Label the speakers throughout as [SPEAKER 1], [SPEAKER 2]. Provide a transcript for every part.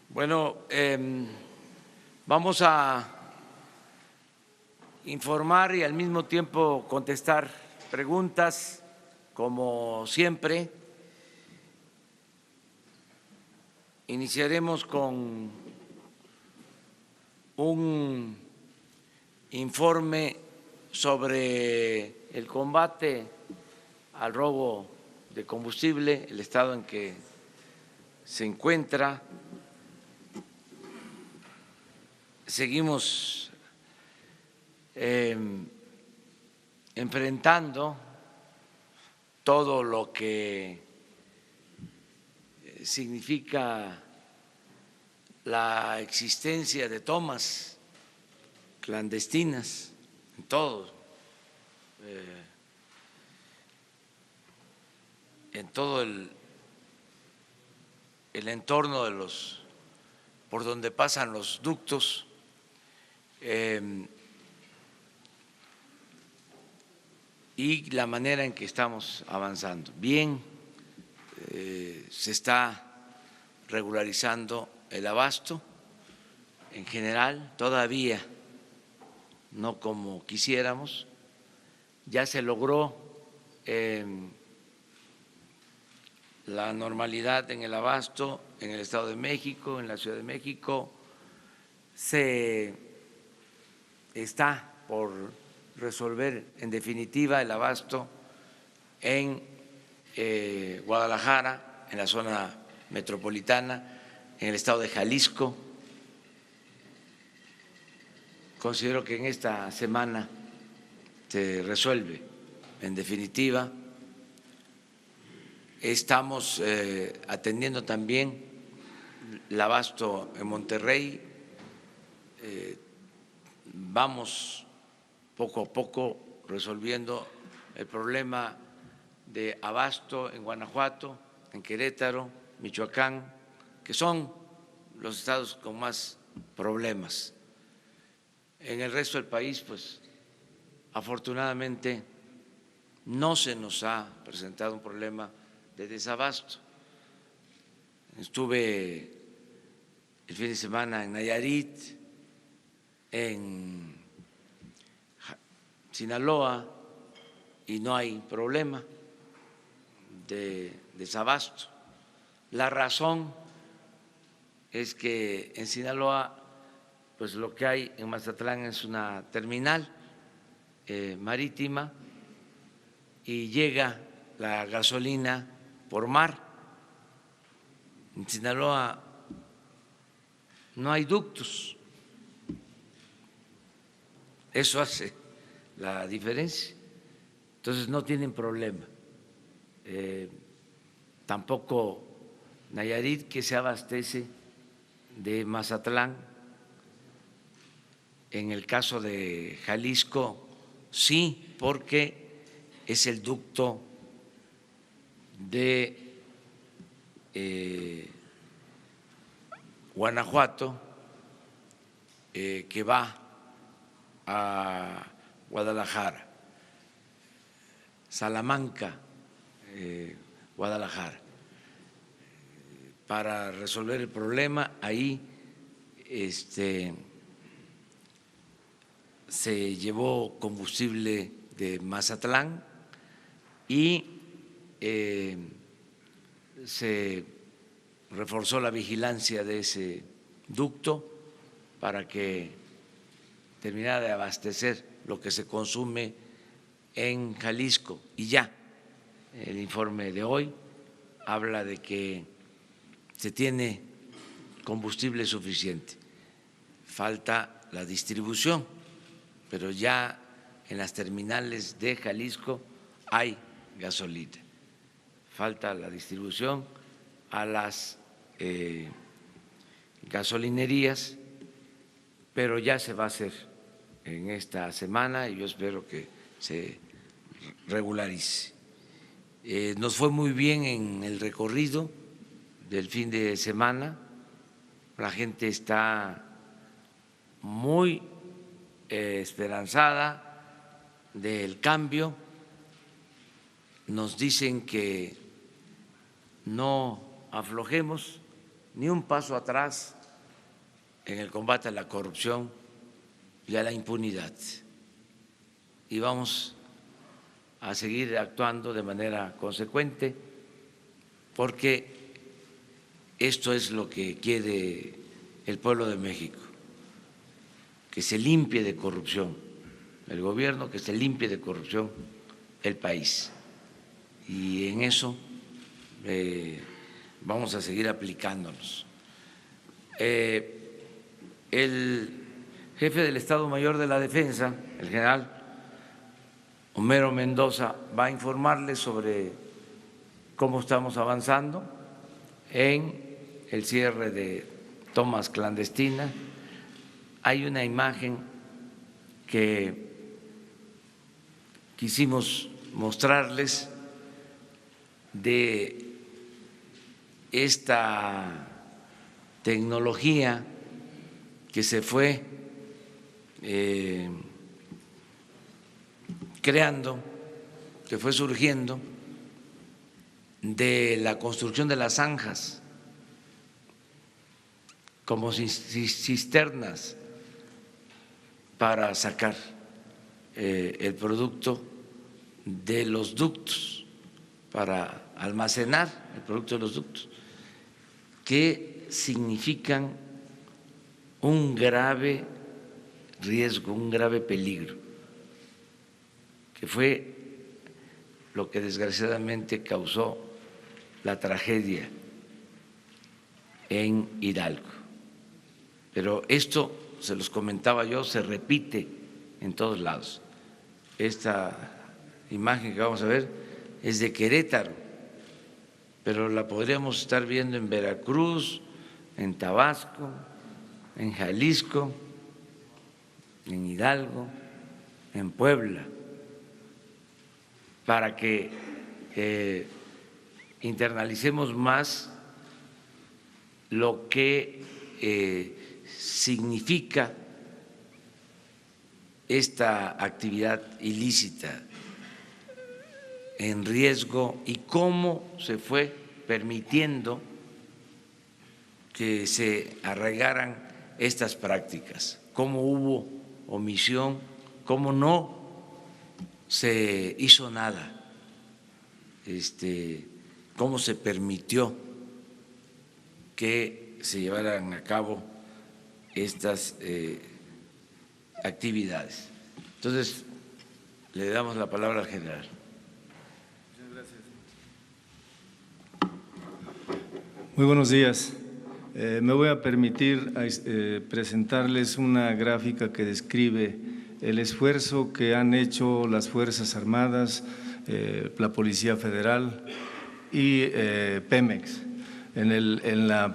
[SPEAKER 1] Bueno, vamos a informar y al mismo tiempo contestar preguntas, como siempre. Iniciaremos con un informe sobre el combate al robo de combustible, el estado en que se encuentra. Seguimos enfrentando todo lo que significa la existencia de tomas clandestinas en todo el entorno de los por donde pasan los ductos. Y la manera en que estamos avanzando. Bien, se está regularizando el abasto en general, todavía no como quisiéramos. Ya se logró la normalidad en el abasto en el Estado de México, en la Ciudad de México. Se está por resolver en definitiva el abasto en Guadalajara, en la zona metropolitana, en el estado de Jalisco. Considero que en esta semana se resuelve en definitiva. Estamos atendiendo también el abasto en Monterrey. Vamos poco a poco resolviendo el problema de abasto en Guanajuato, en Querétaro, Michoacán, que son los estados con más problemas. En el resto del país, pues, afortunadamente no se nos ha presentado un problema de desabasto. Estuve el fin de semana en Nayarit, en Sinaloa, y no hay problema de desabasto. La razón es que en Sinaloa, pues lo que hay en Mazatlán es una terminal marítima y llega la gasolina por mar. En Sinaloa no hay ductos. Eso hace la diferencia. Entonces no tienen problema. Tampoco Nayarit, que se abastece de Mazatlán. En el caso de Jalisco, sí, porque es el ducto de Guanajuato que va a Guadalajara, Salamanca, Guadalajara. Para resolver el problema, ahí se llevó combustible de Mazatlán y se reforzó la vigilancia de ese ducto para que terminara de abastecer lo que se consume en Jalisco. Y ya el informe de hoy habla de que se tiene combustible suficiente. Falta la distribución, pero ya en las terminales de Jalisco hay gasolina. Falta la distribución a las gasolinerías, pero ya se va a hacer en esta semana y yo espero que se regularice. Nos fue muy bien en el recorrido del fin de semana, la gente está muy esperanzada del cambio, nos dicen que no aflojemos ni un paso atrás en el combate a la corrupción y a la impunidad. Y vamos a seguir actuando de manera consecuente porque esto es lo que quiere el pueblo de México, que se limpie de corrupción el gobierno, que se limpie de corrupción el país. Y en eso vamos a seguir aplicándonos. El jefe del Estado Mayor de la Defensa, el general Homero Mendoza, va a informarles sobre cómo estamos avanzando en el cierre de tomas clandestinas. Hay una imagen que quisimos mostrarles de esta tecnología que se fue creando, que fue surgiendo de la construcción de las zanjas como cisternas para sacar el producto de los ductos, para almacenar el producto de los ductos, que significan un grave riesgo, un grave peligro, que fue lo que desgraciadamente causó la tragedia en Hidalgo. Pero esto, se los comentaba yo, se repite en todos lados. Esta imagen que vamos a ver es de Querétaro, pero la podríamos estar viendo en Veracruz, en Tabasco, en Jalisco, en Hidalgo, en Puebla, para que internalicemos más lo que significa esta actividad ilícita en riesgo y cómo se fue permitiendo que se arraigaran estas prácticas, cómo hubo omisión, cómo no se hizo nada, cómo se permitió que se llevaran a cabo estas actividades. Entonces, le damos la palabra al general.
[SPEAKER 2] Muchas gracias. Muy buenos días. Me voy a permitir presentarles una gráfica que describe el esfuerzo que han hecho las Fuerzas Armadas, la Policía Federal y Pemex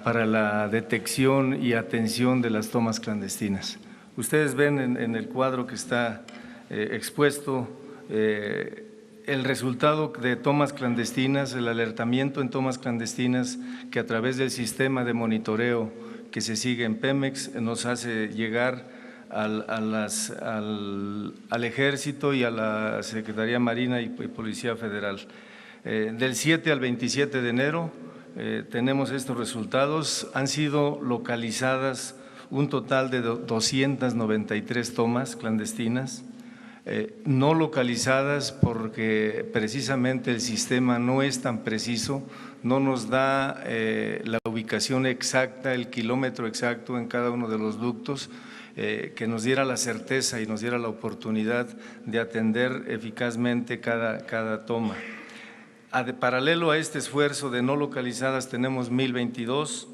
[SPEAKER 2] para la detección y atención de las tomas clandestinas. Ustedes ven en el cuadro que está expuesto el resultado de tomas clandestinas, el alertamiento en tomas clandestinas que a través del sistema de monitoreo que se sigue en Pemex nos hace llegar al Ejército y a la Secretaría Marina y Policía Federal. Del 7 al 27 de enero tenemos estos resultados. Han sido localizadas un total de 293 tomas clandestinas, no localizadas porque precisamente el sistema no es tan preciso, no nos da la ubicación exacta, el kilómetro exacto en cada uno de los ductos, que nos diera la certeza y nos diera la oportunidad de atender eficazmente cada toma. Paralelo a este esfuerzo de no localizadas tenemos 1022,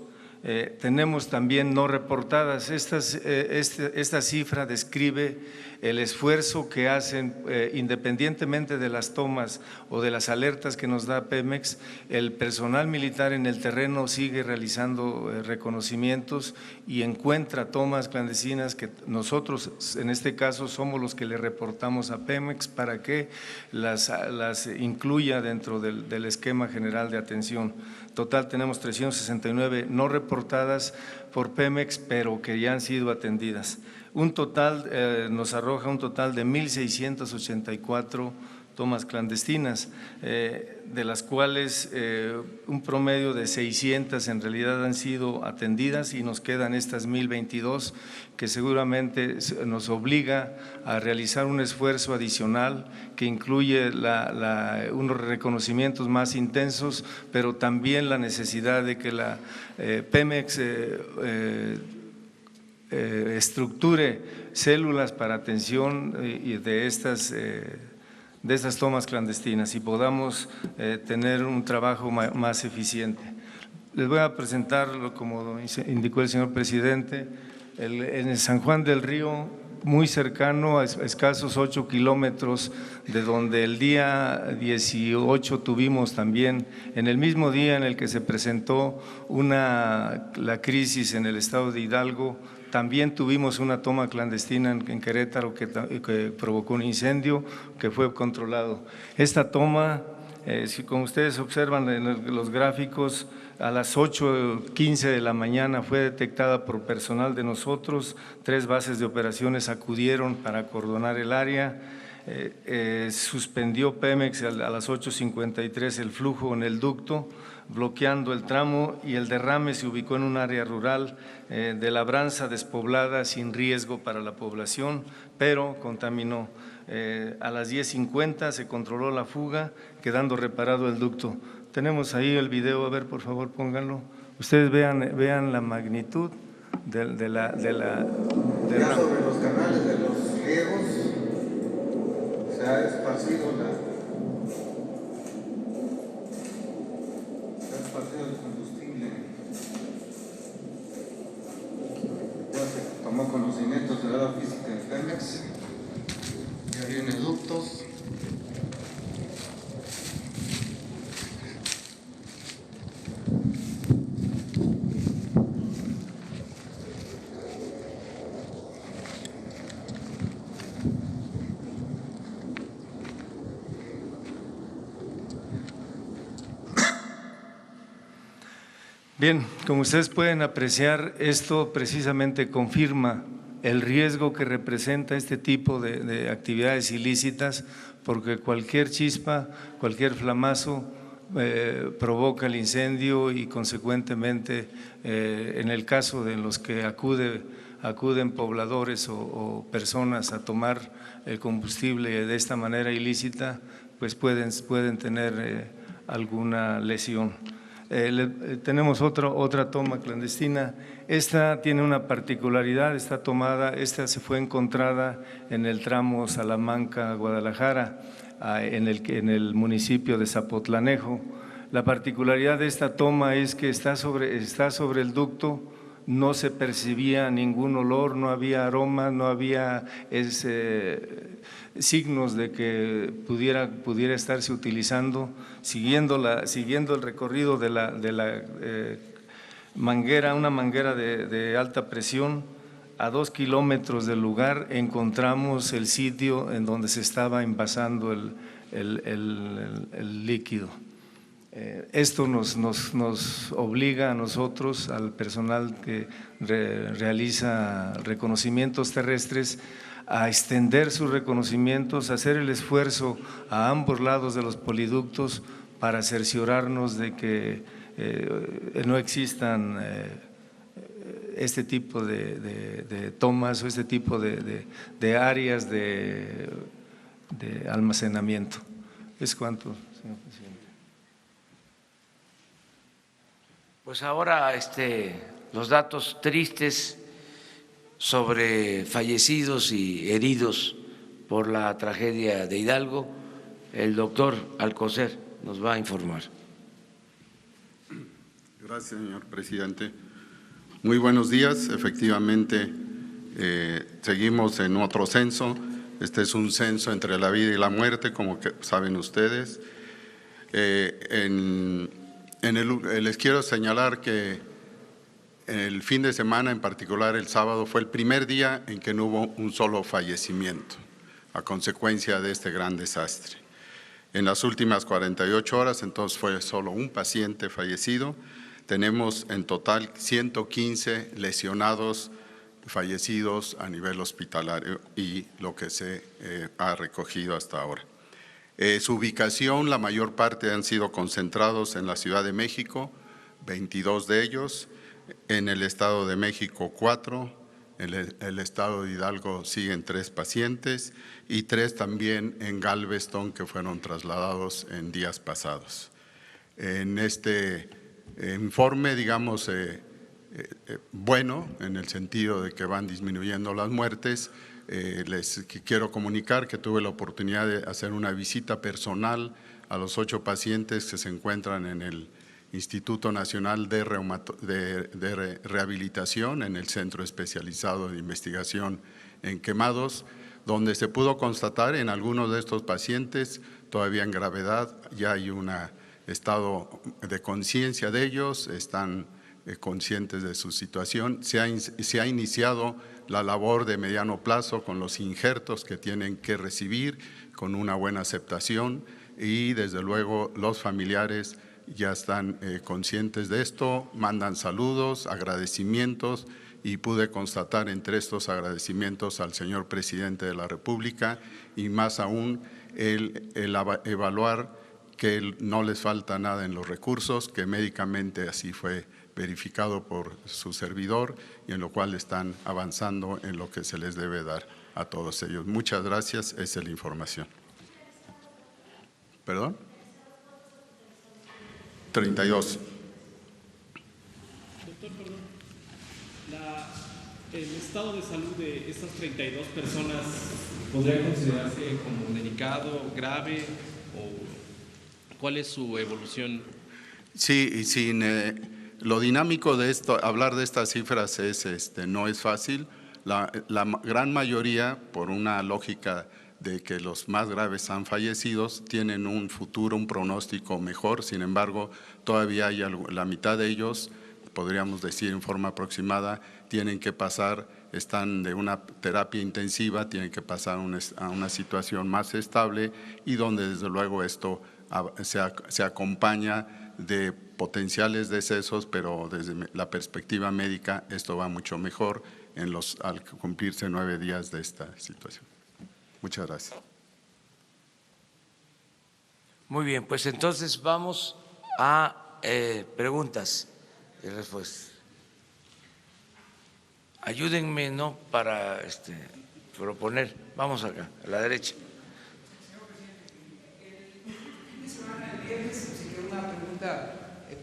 [SPEAKER 2] tenemos también no reportadas. Esta cifra describe el esfuerzo que hacen independientemente de las tomas o de las alertas que nos da Pemex. El personal militar en el terreno sigue realizando reconocimientos y encuentra tomas clandestinas que nosotros en este caso somos los que le reportamos a Pemex para que las incluya dentro del esquema general de atención. Total tenemos 369 no reportadas por Pemex, pero que ya han sido atendidas. Un total nos arroja un total de 1,684 tomas clandestinas, de las cuales un promedio de 600 en realidad han sido atendidas y nos quedan estas 1022 que seguramente nos obliga a realizar un esfuerzo adicional que incluye unos reconocimientos más intensos, pero también la necesidad de que la Pemex estructure células para atención de estas tomas clandestinas y podamos tener un trabajo más eficiente. Les voy a presentar, como indicó el señor presidente, en el San Juan del Río, muy cercano, a escasos 8 kilómetros de donde el día 18 tuvimos también, en el mismo día en el que se presentó la crisis en el estado de Hidalgo, también tuvimos una toma clandestina en Querétaro que provocó un incendio que fue controlado. Esta toma, como ustedes observan en los gráficos, a las 8:15 de la mañana fue detectada por personal de nosotros, 3 bases de operaciones acudieron para acordonar el área, suspendió Pemex a las 8:53 el flujo en el ducto, bloqueando el tramo, y el derrame se ubicó en un área rural de labranza despoblada sin riesgo para la población, pero contaminó. A las 10:50 se controló la fuga, quedando reparado el ducto. Tenemos ahí el video, a ver, por favor, pónganlo. Ustedes vean la magnitud de la
[SPEAKER 3] sobre los canales de los riegos se ha esparcido el combustible. Ya se tomó conocimientos de la física de Pemex, ya viene ductos.
[SPEAKER 2] Bien, como ustedes pueden apreciar, esto precisamente confirma el riesgo que representa este tipo de actividades ilícitas, porque cualquier chispa, cualquier flamazo provoca el incendio y consecuentemente en el caso de los que acuden pobladores o personas a tomar el combustible de esta manera ilícita, pues pueden tener alguna lesión. Tenemos otra toma clandestina. Esta tiene una particularidad, esta se fue encontrada en el tramo Salamanca-Guadalajara, en el municipio de Zapotlanejo. La particularidad de esta toma es que está sobre el ducto, no se percibía ningún olor, no había aroma, no había signos de que pudiera estarse utilizando, siguiendo el recorrido de la manguera, una manguera de alta presión. A 2 kilómetros del lugar encontramos el sitio en donde se estaba envasando el líquido. Esto nos obliga a nosotros, al personal que realiza reconocimientos terrestres, a extender sus reconocimientos, a hacer el esfuerzo a ambos lados de los poliductos para cerciorarnos de que no existan este tipo de tomas o este tipo de áreas de almacenamiento. ¿Es cuánto, señor presidente?
[SPEAKER 1] Pues ahora los datos tristes sobre fallecidos y heridos por la tragedia de Hidalgo, el doctor Alcocer nos va a informar.
[SPEAKER 4] Gracias, señor presidente. Muy buenos días. Efectivamente, seguimos en otro censo. Este es un censo entre la vida y la muerte, como que saben ustedes. Les quiero señalar que el fin de semana, en particular el sábado, fue el primer día en que no hubo un solo fallecimiento a consecuencia de este gran desastre. En las últimas 48 horas, entonces, fue solo un paciente fallecido. Tenemos en total 115 lesionados fallecidos a nivel hospitalario y lo que se ha recogido hasta ahora. Su ubicación, la mayor parte han sido concentrados en la Ciudad de México, 22 de ellos, en el Estado de México 4, en el Estado de Hidalgo siguen 3 pacientes y 3 también en Galveston que fueron trasladados en días pasados. En este informe, digamos, bueno, en el sentido de que van disminuyendo las muertes, les quiero comunicar que tuve la oportunidad de hacer una visita personal a los 8 pacientes que se encuentran en el Instituto Nacional de Rehabilitación, en el Centro Especializado de Investigación en Quemados, donde se pudo constatar en algunos de estos pacientes, todavía en gravedad, ya hay un estado de conciencia de ellos, están conscientes de su situación. Se ha iniciado la labor de mediano plazo con los injertos que tienen que recibir, con una buena aceptación, y desde luego los familiares ya están conscientes de esto, mandan saludos, agradecimientos, y pude constatar entre estos agradecimientos al señor presidente de la República y más aún el evaluar que no les falta nada en los recursos, que médicamente así fue verificado por su servidor y en lo cual están avanzando en lo que se les debe dar a todos ellos. Muchas gracias, esa es la información. ¿Perdón? 32.
[SPEAKER 5] Doctor, perdón. El estado de salud de estas 32 personas podría considerarse como delicado, grave, o ¿cuál es su evolución?
[SPEAKER 4] Sí, y sin lo dinámico de esto, hablar de estas cifras no es fácil. La gran mayoría, por una lógica de que los más graves han fallecido, tienen un futuro, un pronóstico mejor. Sin embargo, todavía hay la mitad de ellos, podríamos decir en forma aproximada, tienen que pasar, están de una terapia intensiva, tienen que pasar a una situación más estable y donde desde luego esto se acompaña de potenciales decesos, pero desde la perspectiva médica esto va mucho mejor al cumplirse 9 días de esta situación. Muchas gracias.
[SPEAKER 1] Muy bien, pues entonces vamos a preguntas y respuestas. Ayúdenme, ¿no?, para proponer. Vamos acá, a la derecha.
[SPEAKER 6] Una pregunta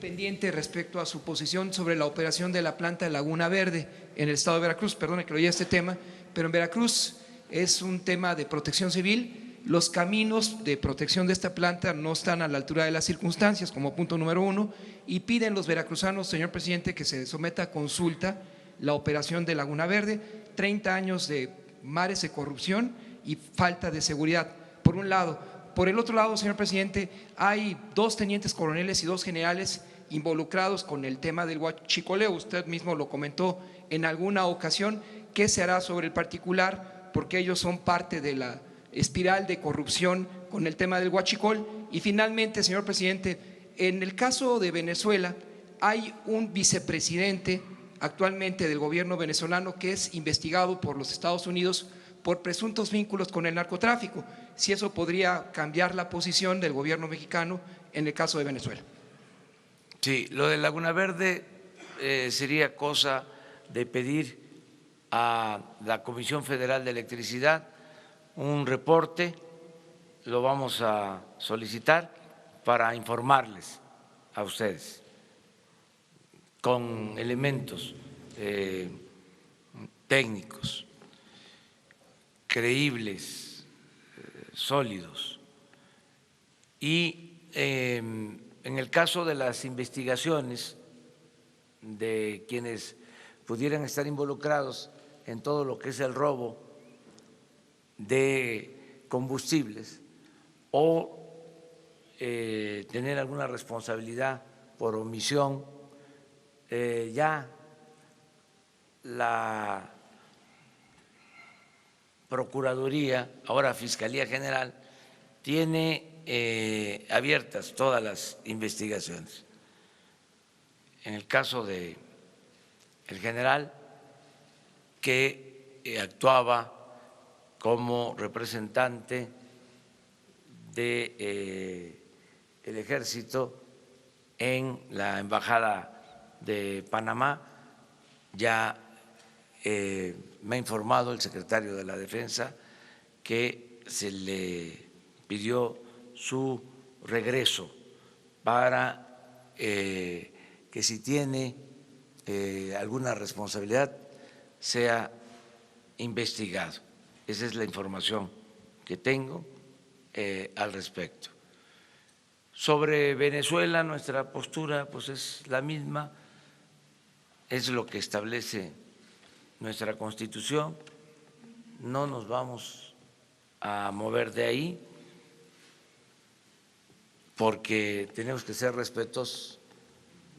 [SPEAKER 6] pendiente respecto a su posición sobre la operación de la planta de Laguna Verde en el estado de Veracruz. Perdone que lo oía este tema, pero en Veracruz es un tema de protección civil. Los caminos de protección de esta planta no están a la altura de las circunstancias, como punto número 1, y piden los veracruzanos, señor presidente, que se someta a consulta la operación de Laguna Verde. 30 años de mares de corrupción y falta de seguridad, por un lado. Por el otro lado, señor presidente, hay 2 tenientes coroneles y 2 generales involucrados con el tema del huachicoleo. Usted mismo lo comentó en alguna ocasión. ¿Qué se hará sobre el particular? Porque ellos son parte de la espiral de corrupción con el tema del huachicol. Y finalmente, señor presidente, en el caso de Venezuela hay un vicepresidente actualmente del gobierno venezolano que es investigado por los Estados Unidos por presuntos vínculos con el narcotráfico. Si eso podría cambiar la posición del gobierno mexicano en el caso de Venezuela.
[SPEAKER 1] Sí, lo de Laguna Verde sería cosa de pedir a la Comisión Federal de Electricidad un reporte, lo vamos a solicitar para informarles a ustedes con elementos técnicos creíbles, sólidos. Y en el caso de las investigaciones de quienes pudieran estar involucrados en todo lo que es el robo de combustibles o tener alguna responsabilidad por omisión, ya la Procuraduría, ahora Fiscalía General, tiene abiertas todas las investigaciones. En el caso de el general que actuaba como representante de el Ejército en la Embajada de Panamá. Ya me ha informado el secretario de la Defensa que se le pidió su regreso para que si tiene alguna responsabilidad sea investigado. Esa es la información que tengo al respecto. Sobre Venezuela, nuestra postura pues es la misma, es lo que establece nuestra Constitución, no nos vamos a mover de ahí porque tenemos que ser respetuosos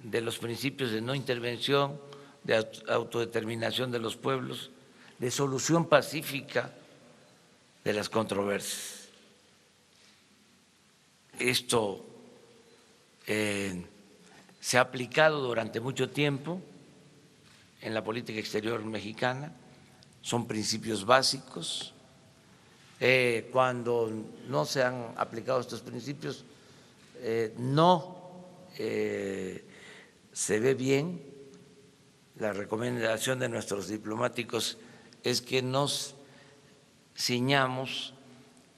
[SPEAKER 1] de los principios de no intervención, de autodeterminación de los pueblos, de solución pacífica de las controversias. Esto se ha aplicado durante mucho tiempo en la política exterior mexicana, son principios básicos. Cuando no se han aplicado estos principios, no se ve bien. La recomendación de nuestros diplomáticos es que nos ciñamos,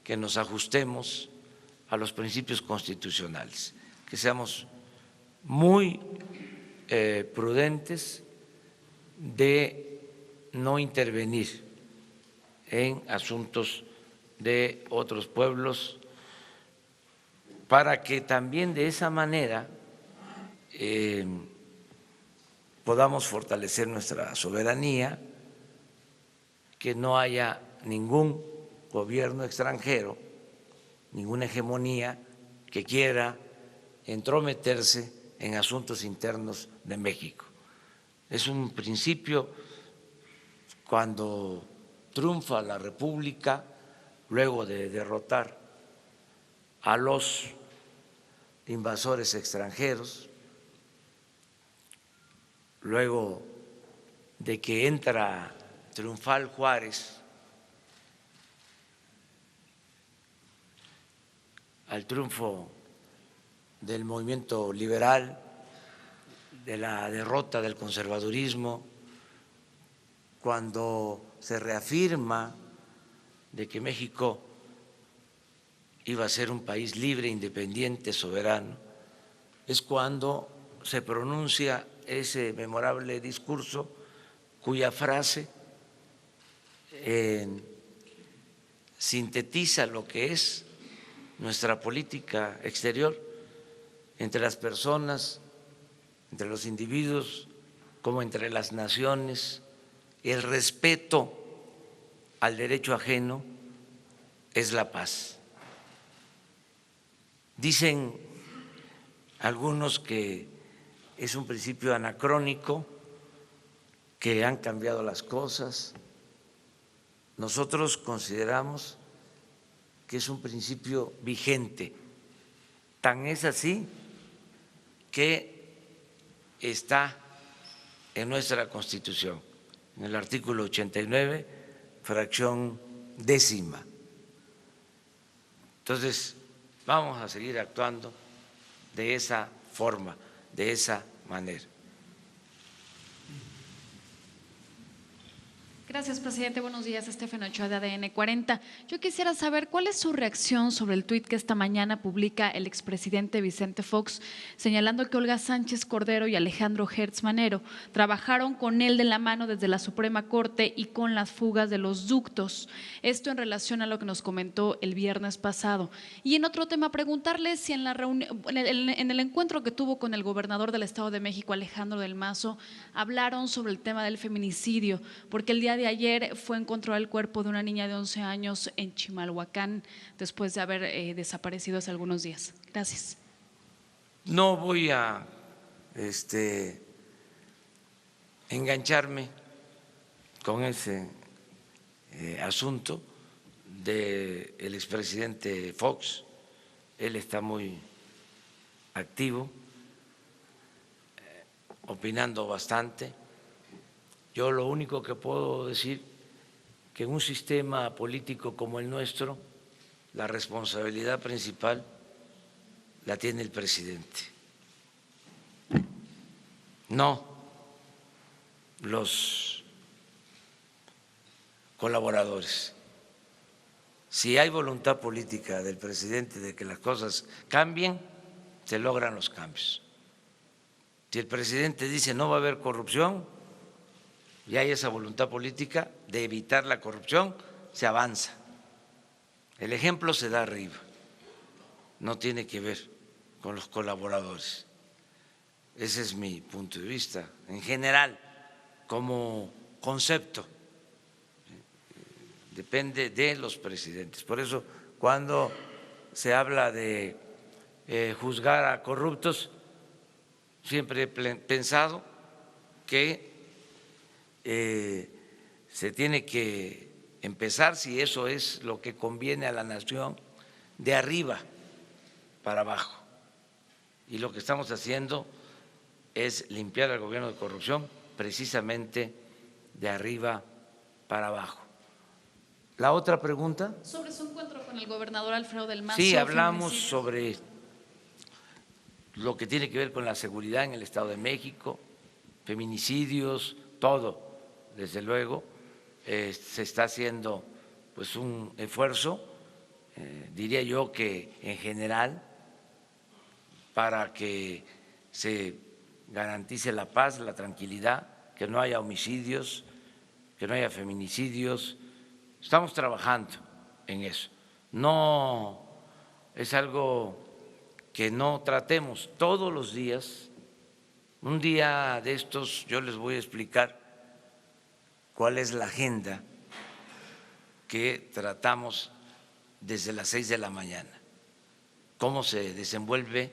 [SPEAKER 1] que nos ajustemos a los principios constitucionales, que seamos muy prudentes de no intervenir en asuntos de otros pueblos, para que también de esa manera podamos fortalecer nuestra soberanía, que no haya ningún gobierno extranjero, ninguna hegemonía que quiera entrometerse en asuntos internos de México. Es un principio. Cuando triunfa la República, luego de derrotar a los invasores extranjeros, luego de que entra triunfal Juárez al triunfo del movimiento liberal, de la derrota del conservadurismo, cuando se reafirma de que México iba a ser un país libre, independiente, soberano, es cuando se pronuncia ese memorable discurso cuya frase sintetiza lo que es nuestra política exterior entre las personas, entre los individuos, como entre las naciones. El respeto al derecho ajeno es la paz. Dicen algunos que es un principio anacrónico, que han cambiado las cosas. Nosotros consideramos que es un principio vigente. Tan es así que está en nuestra Constitución, en el artículo 89, fracción 10ª. Entonces, vamos a seguir actuando de esa forma, de esa manera.
[SPEAKER 7] Gracias, presidente. Buenos días, Estefan Ochoa de ADN 40. Yo quisiera saber cuál es su reacción sobre el tuit que esta mañana publica el expresidente Vicente Fox, señalando que Olga Sánchez Cordero y Alejandro Hertz Manero trabajaron con él de la mano desde la Suprema Corte y con las fugas de los ductos. Esto en relación a lo que nos comentó el viernes pasado. Y en otro tema, preguntarle si en el encuentro que tuvo con el gobernador del Estado de México, Alejandro del Mazo, hablaron sobre el tema del feminicidio, porque el día de ayer fue encontrado el cuerpo de una niña de 11 años en Chimalhuacán después de haber desaparecido hace algunos días. Gracias.
[SPEAKER 1] No voy a engancharme con ese asunto del expresidente Fox. Él está muy activo, opinando bastante. Yo lo único que puedo decir que en un sistema político como el nuestro la responsabilidad principal la tiene el presidente, no los colaboradores. Si hay voluntad política del presidente de que las cosas cambien, se logran los cambios. Si el presidente dice no va a haber corrupción y hay esa voluntad política de evitar la corrupción, se avanza. El ejemplo se da arriba, no tiene que ver con los colaboradores. Ese es mi punto de vista, en general, como concepto. Depende de los presidentes. Por eso, cuando se habla de juzgar a corruptos, siempre he pensado que se tiene que empezar, si eso es lo que conviene a la nación, de arriba para abajo. Y lo que estamos haciendo es limpiar al gobierno de corrupción precisamente de arriba para abajo. ¿La otra pregunta?
[SPEAKER 7] Sobre su encuentro con el gobernador Alfredo del Mazo.
[SPEAKER 1] Sí, hablamos sobre lo que tiene que ver con la seguridad en el Estado de México, feminicidios, todo, desde luego. Se está haciendo pues un esfuerzo, diría yo que en general, para que se garantice la paz, la tranquilidad, que no haya homicidios, que no haya feminicidios. Estamos trabajando en eso. No es algo que no tratemos todos los días. Un día de estos yo les voy a explicar cuál es la agenda que tratamos desde las 6 de la mañana, cómo se desenvuelve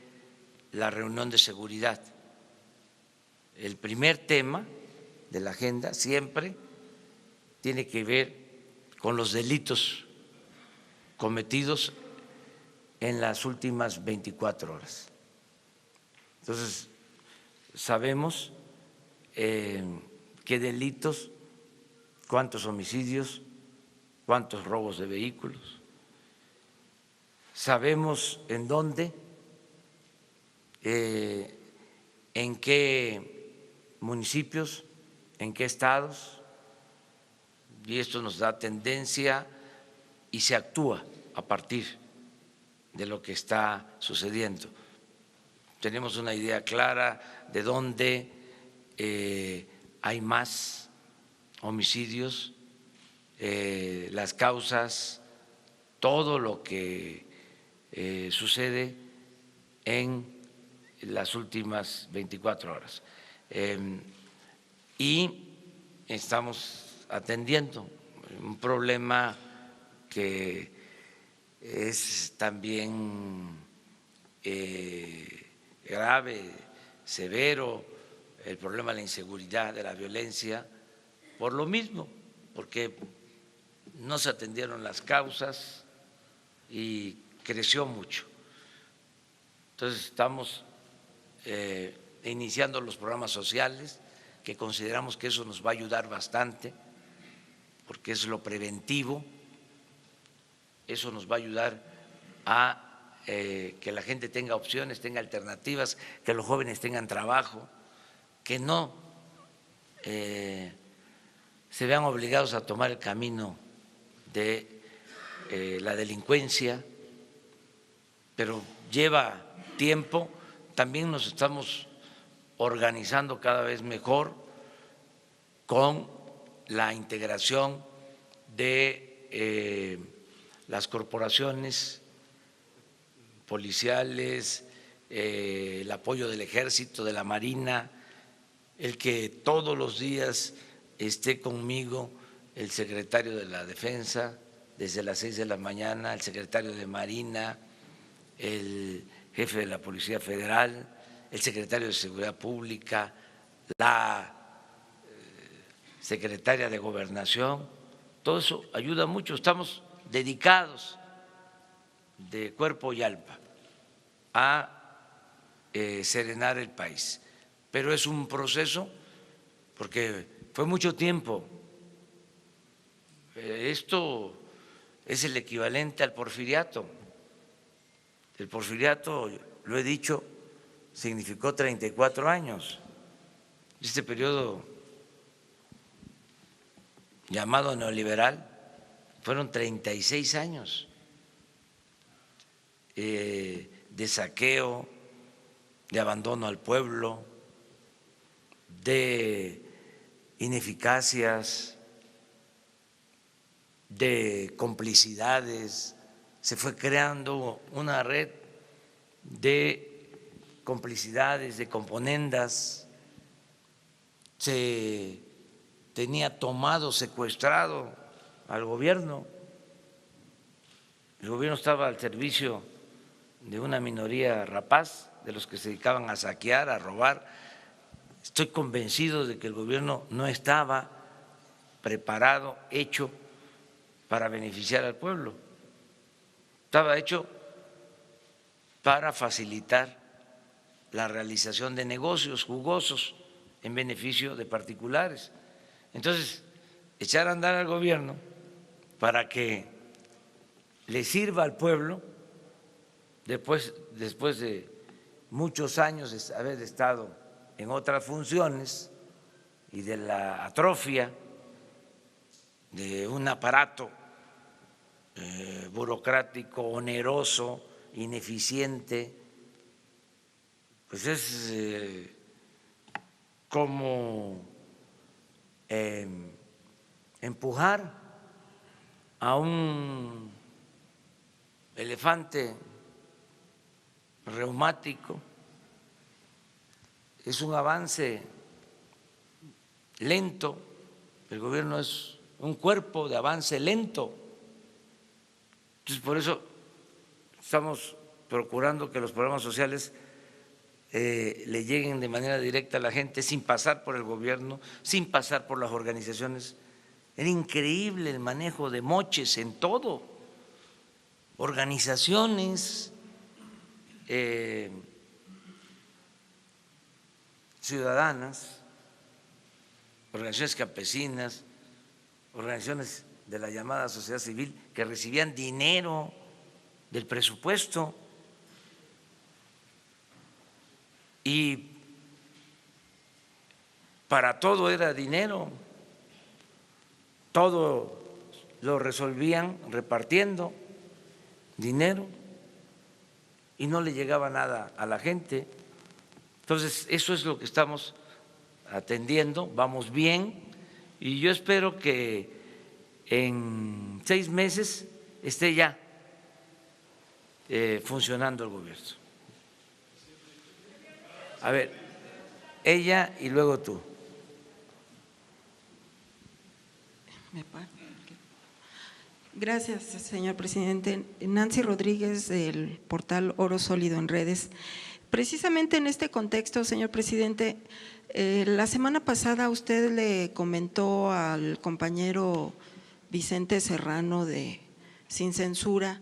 [SPEAKER 1] la reunión de seguridad. El primer tema de la agenda siempre tiene que ver con los delitos cometidos en las últimas 24 horas. Entonces, sabemos qué delitos, cuántos homicidios, cuántos robos de vehículos, sabemos en dónde, en qué municipios, en qué estados, y esto nos da tendencia y se actúa a partir de lo que está sucediendo. Tenemos una idea clara de dónde hay más homicidios, las causas, todo lo que sucede en las últimas 24 horas. Y estamos atendiendo un problema que es también grave, severo, el problema de la inseguridad, de la violencia, por lo mismo, porque no se atendieron las causas y creció mucho. Entonces estamos iniciando los programas sociales, que consideramos que eso nos va a ayudar bastante, porque es lo preventivo, eso nos va a ayudar a que la gente tenga opciones, tenga alternativas, que los jóvenes tengan trabajo, que no se vean obligados a tomar el camino de la delincuencia, pero lleva tiempo. También nos estamos organizando cada vez mejor con la integración de las corporaciones policiales, el apoyo del Ejército, de la Marina, el que todos los días esté conmigo el secretario de la Defensa desde las 6 de la mañana, el secretario de Marina, el jefe de la Policía Federal, el secretario de Seguridad Pública, la secretaria de Gobernación. Todo eso ayuda mucho. Estamos dedicados de cuerpo y alma a serenar el país, pero es un proceso porque fue mucho tiempo. Esto es el equivalente al porfiriato. El porfiriato, lo he dicho, significó 34 años. Este periodo llamado neoliberal fueron 36 años de saqueo, de abandono al pueblo, de ineficacias, de complicidades. Se fue creando una red de complicidades, de componendas. Se tenía tomado, secuestrado al gobierno. El gobierno estaba al servicio de una minoría rapaz, de los que se dedicaban a saquear, a robar. Estoy convencido de que el gobierno no estaba preparado, hecho para beneficiar al pueblo. Estaba hecho para facilitar la realización de negocios jugosos en beneficio de particulares. Entonces, echar a andar al gobierno para que le sirva al pueblo después de muchos años de haber estado en otras funciones y de la atrofia de un aparato burocrático, oneroso, ineficiente, pues es como empujar a un elefante reumático. Es un avance lento, el gobierno es un cuerpo de avance lento. Entonces, por eso estamos procurando que los programas sociales le lleguen de manera directa a la gente sin pasar por el gobierno, sin pasar por las organizaciones. Era increíble el manejo de moches en todo, organizaciones ciudadanas, organizaciones campesinas, organizaciones de la llamada sociedad civil que recibían dinero del presupuesto y para todo era dinero, todo lo resolvían repartiendo dinero y no le llegaba nada a la gente. Entonces, eso es lo que estamos atendiendo, vamos bien y yo espero que en 6 meses esté ya funcionando el gobierno. A ver, ella y luego tú.
[SPEAKER 8] Gracias, señor presidente. Nancy Rodríguez, del portal Oro Sólido en Redes. Precisamente en este contexto, señor presidente, la semana pasada usted le comentó al compañero Vicente Serrano de Sin Censura,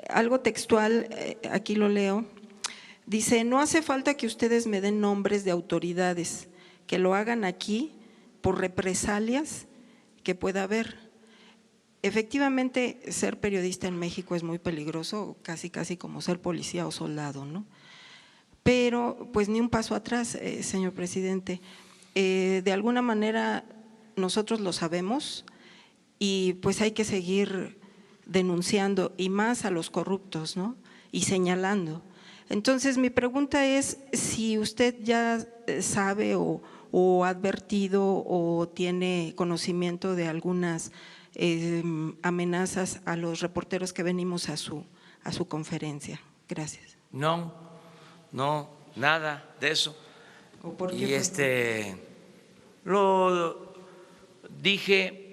[SPEAKER 8] algo textual, aquí lo leo, dice: no hace falta que ustedes me den nombres de autoridades, que lo hagan aquí por represalias que pueda haber. Efectivamente, ser periodista en México es muy peligroso, casi como ser policía o soldado, ¿no? Pero pues ni un paso atrás, señor presidente. De alguna manera nosotros lo sabemos y pues hay que seguir denunciando y más a los corruptos, ¿no? Y señalando. Entonces mi pregunta es si usted ya sabe o ha advertido o tiene conocimiento de algunas amenazas a los reporteros que venimos a su conferencia. Gracias.
[SPEAKER 1] No, nada de eso.
[SPEAKER 8] ¿Por
[SPEAKER 1] y
[SPEAKER 8] qué
[SPEAKER 1] lo dije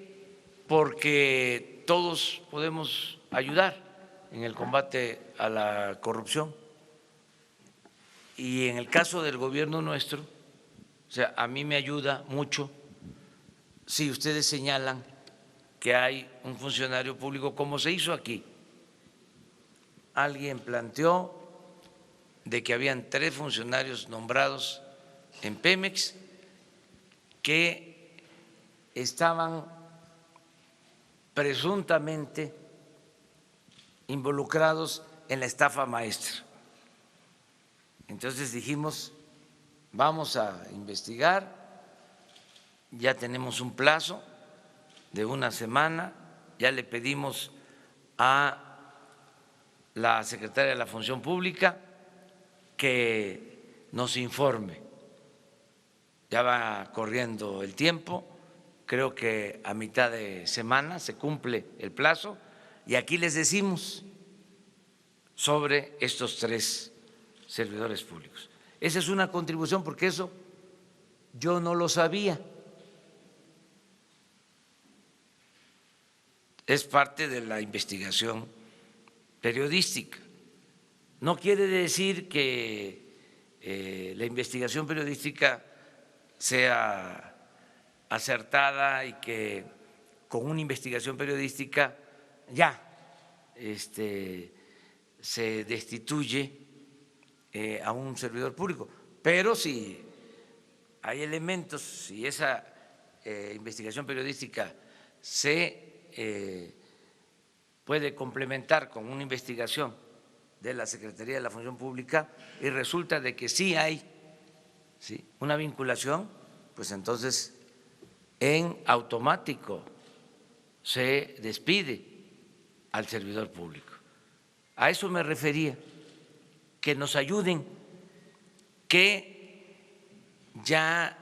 [SPEAKER 1] porque todos podemos ayudar en el combate a la corrupción. Y en el caso del gobierno nuestro, o sea, a mí me ayuda mucho si ustedes señalan que hay un funcionario público, como se hizo aquí. Alguien planteó de que habían 3 funcionarios nombrados en Pemex que estaban presuntamente involucrados en la estafa maestra. Entonces dijimos, vamos a investigar, ya tenemos un plazo de una semana, ya le pedimos a la secretaria de la Función Pública que nos informe. Ya va corriendo el tiempo, creo que a mitad de semana se cumple el plazo y aquí les decimos sobre estos 3 servidores públicos. Esa es una contribución porque eso yo no lo sabía. Es parte de la investigación periodística. No quiere decir que la investigación periodística sea acertada y que con una investigación periodística ya se destituye a un servidor público. Pero si hay elementos, si esa investigación periodística se puede complementar con una investigación de la Secretaría de la Función Pública y resulta de que sí hay una vinculación, pues entonces en automático se despide al servidor público. A eso me refería, que nos ayuden, que ya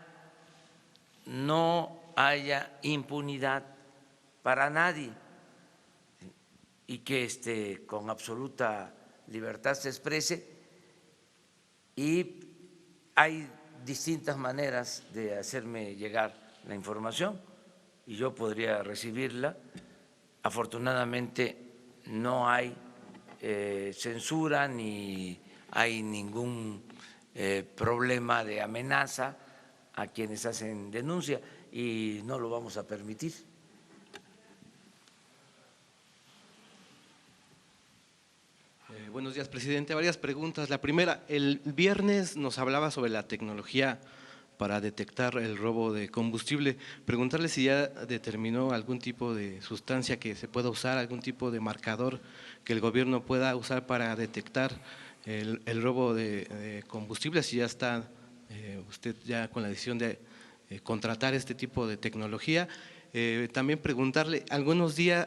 [SPEAKER 1] no haya impunidad para nadie y que con absoluta libertad se exprese. Y hay distintas maneras de hacerme llegar la información y yo podría recibirla. Afortunadamente no hay censura ni hay ningún problema de amenaza a quienes hacen denuncia y no lo vamos a permitir.
[SPEAKER 5] Buenos días, presidente. Varias preguntas. La primera, el viernes nos hablaba sobre la tecnología para detectar el robo de combustible. Preguntarle si ya determinó algún tipo de sustancia que se pueda usar, algún tipo de marcador que el gobierno pueda usar para detectar el robo de combustible, si ya está usted ya con la decisión de contratar este tipo de tecnología. También preguntarle, hace unos días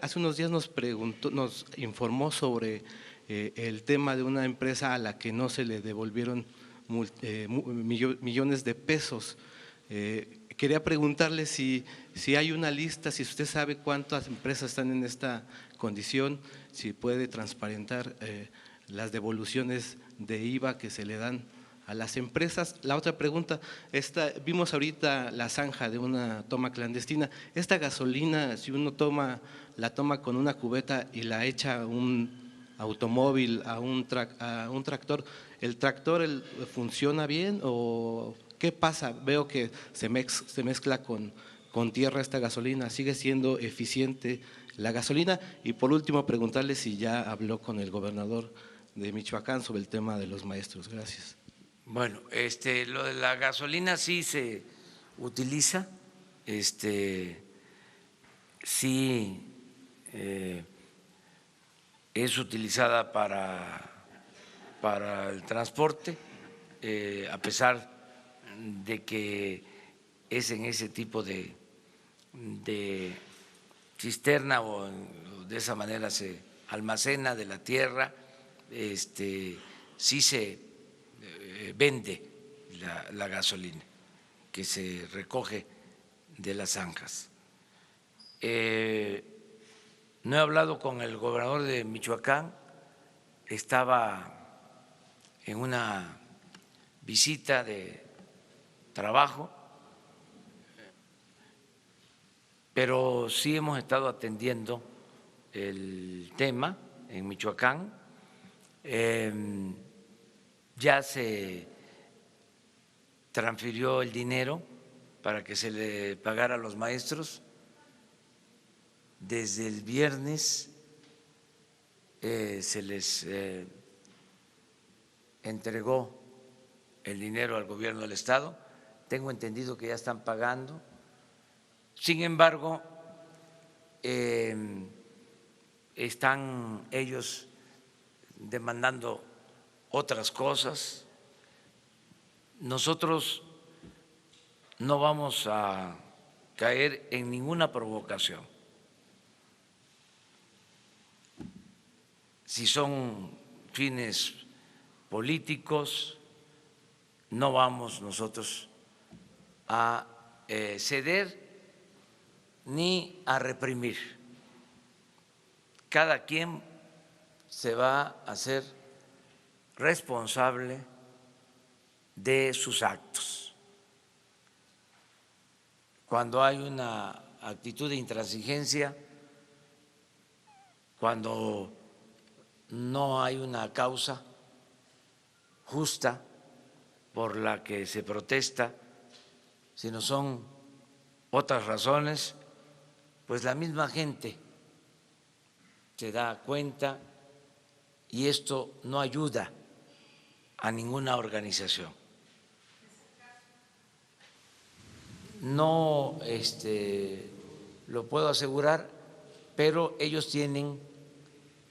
[SPEAKER 5] nos informó sobre el tema de una empresa a la que no se le devolvieron millones de pesos. Quería preguntarle si hay una lista, si usted sabe cuántas empresas están en esta condición, si puede transparentar las devoluciones de IVA que se le dan a las empresas. La otra pregunta, vimos ahorita la zanja de una toma clandestina. Esta gasolina, si uno la toma con una cubeta y la echa a un automóvil, a un tractor, ¿el tractor funciona bien o qué pasa? Veo que se mezcla con tierra esta gasolina, ¿sigue siendo eficiente la gasolina? Y por último, preguntarle si ya habló con el gobernador de Michoacán sobre el tema de los maestros. Gracias.
[SPEAKER 1] Bueno, lo de la gasolina sí se utiliza, sí es utilizada para el transporte, a pesar de que es en ese tipo de cisterna o de esa manera se almacena de la tierra, sí se vende la gasolina que se recoge de las zanjas. No he hablado con el gobernador de Michoacán, estaba en una visita de trabajo, pero sí hemos estado atendiendo el tema en Michoacán. Ya se transfirió el dinero para que se le pagara a los maestros. Desde el viernes se les entregó el dinero al gobierno del Estado. Tengo entendido que ya están pagando. Sin embargo, están ellos demandando otras cosas. Nosotros no vamos a caer en ninguna provocación. Si son fines políticos, no vamos nosotros a ceder ni a reprimir. Cada quien se va a hacer responsable de sus actos. Cuando hay una actitud de intransigencia, cuando no hay una causa justa por la que se protesta, sino son otras razones, pues la misma gente se da cuenta y esto no ayuda a ninguna organización. No lo puedo asegurar, pero ellos tienen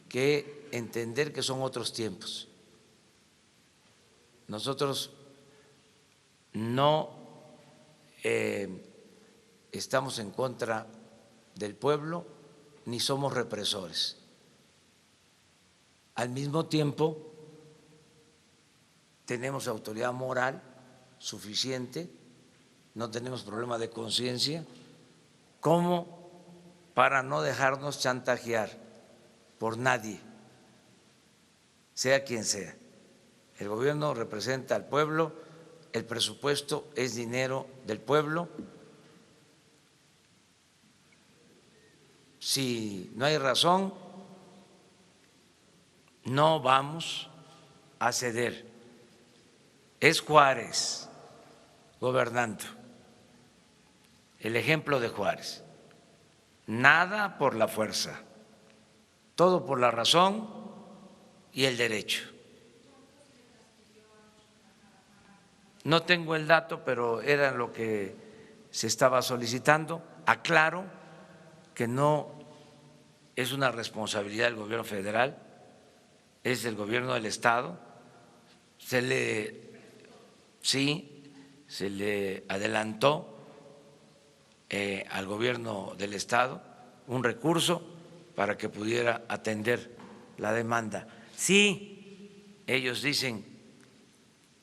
[SPEAKER 1] que entender que son otros tiempos. Nosotros no estamos en contra del pueblo ni somos represores. Al mismo tiempo, tenemos autoridad moral suficiente, no tenemos problema de conciencia, como para no dejarnos chantajear por nadie, sea quien sea. El gobierno representa al pueblo, el presupuesto es dinero del pueblo. Si no hay razón, no vamos a ceder. Es Juárez gobernando, el ejemplo de Juárez. Nada por la fuerza, todo por la razón y el derecho. No tengo el dato, pero era lo que se estaba solicitando. Aclaro que no es una responsabilidad del gobierno federal, es del gobierno del Estado. Se le adelantó al gobierno del Estado un recurso para que pudiera atender la demanda. Sí, ellos dicen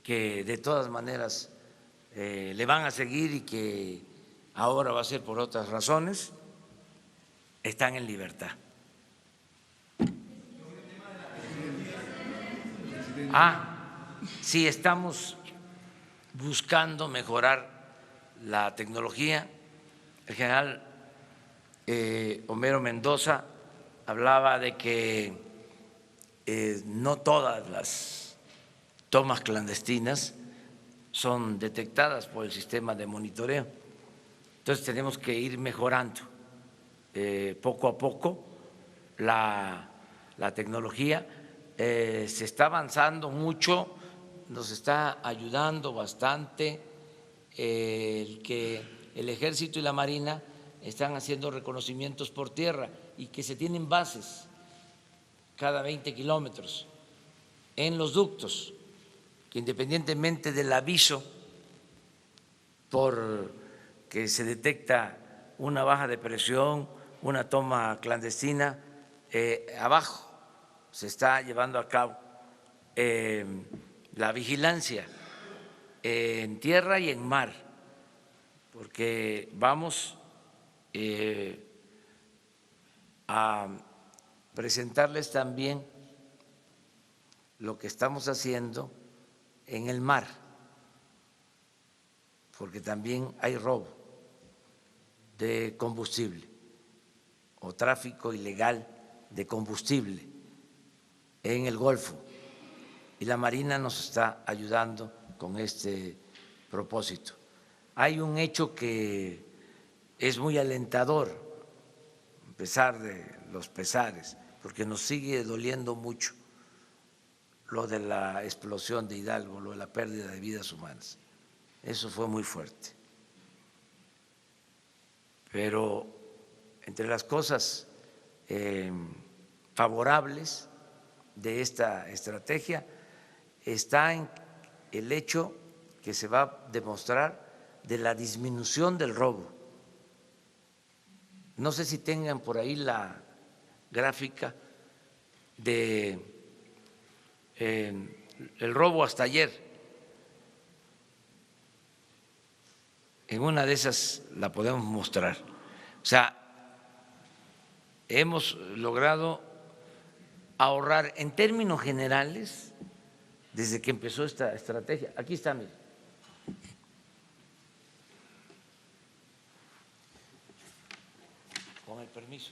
[SPEAKER 1] que de todas maneras le van a seguir y que ahora va a ser por otras razones, están en libertad. Sí, estamos buscando mejorar la tecnología. El general Homero Mendoza hablaba de que no todas las tomas clandestinas son detectadas por el sistema de monitoreo. Entonces tenemos que ir mejorando poco a poco la tecnología. Se está avanzando mucho, nos está ayudando bastante el que el Ejército y la Marina están haciendo reconocimientos por tierra y que se tienen bases cada 20 kilómetros en los ductos, que independientemente del aviso por que se detecta una baja de presión, una toma clandestina, abajo se está llevando a cabo la vigilancia en tierra y en mar, porque vamos a presentarles también lo que estamos haciendo en el mar, porque también hay robo de combustible o tráfico ilegal de combustible en el Golfo, y la Marina nos está ayudando con este propósito. Hay un hecho que es muy alentador, a pesar de los pesares, porque nos sigue doliendo mucho lo de la explosión de Hidalgo, lo de la pérdida de vidas humanas. Eso fue muy fuerte. Pero entre las cosas favorables de esta estrategia está en el hecho que se va a demostrar de la disminución del robo. No sé si tengan por ahí la gráfica de el robo hasta ayer. En una de esas la podemos mostrar. O sea, hemos logrado ahorrar en términos generales desde que empezó esta estrategia. Aquí está, mire. Con el permiso.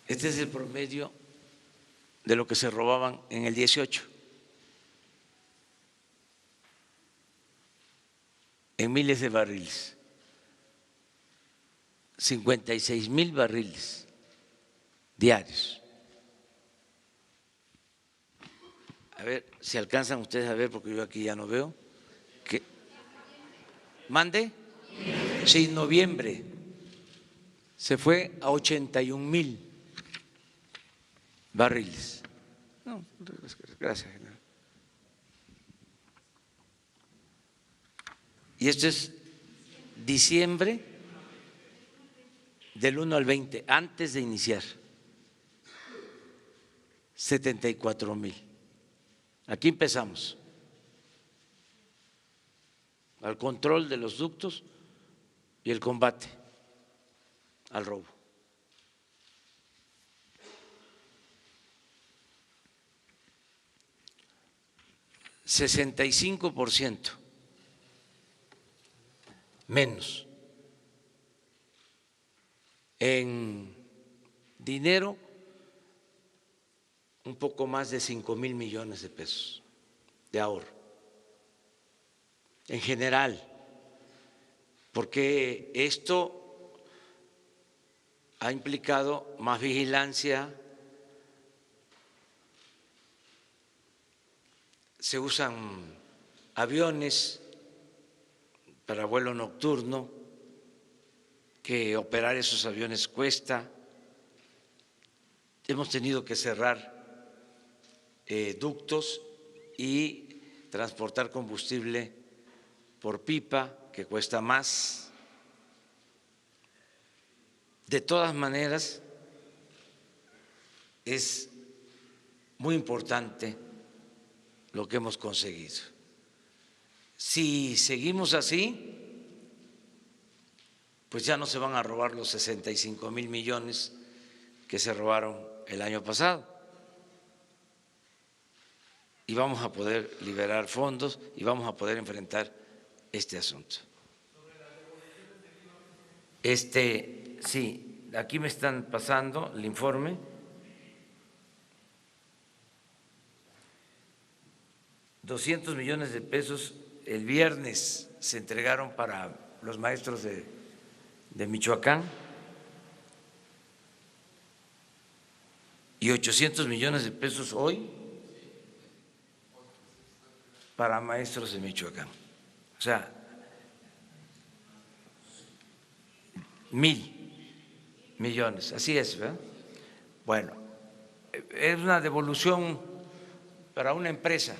[SPEAKER 1] Este es el promedio de lo que se robaban en el 18. En miles de barriles. 56,000 barriles diarios. A ver si alcanzan ustedes a ver, porque yo aquí ya no veo. ¿Qué? ¿Mande? Sí, noviembre. Se fue a 81,000 barriles. No, gracias, general. Y esto es diciembre del 1 al 20, antes de iniciar. 74,000. Aquí empezamos. Al control de los ductos y el combate al robo. %65 menos en dinero, un poco más de 5,000 millones de pesos de ahorro en general, porque esto ha implicado más vigilancia. Se usan aviones para vuelo nocturno, que operar esos aviones cuesta. Hemos tenido que cerrar ductos y transportar combustible por pipa, que cuesta más. De todas maneras, es muy importante lo que hemos conseguido. Si seguimos así, pues ya no se van a robar los 65,000 millones que se robaron el año pasado. Y vamos a poder liberar fondos y vamos a poder enfrentar este asunto. Sí, aquí me están pasando el informe. $200 millones de pesos el viernes se entregaron para los maestros de Michoacán y 800 millones de pesos hoy para maestros de Michoacán. O sea, 1,000 millones, así es, ¿verdad? Bueno, es una devolución para una empresa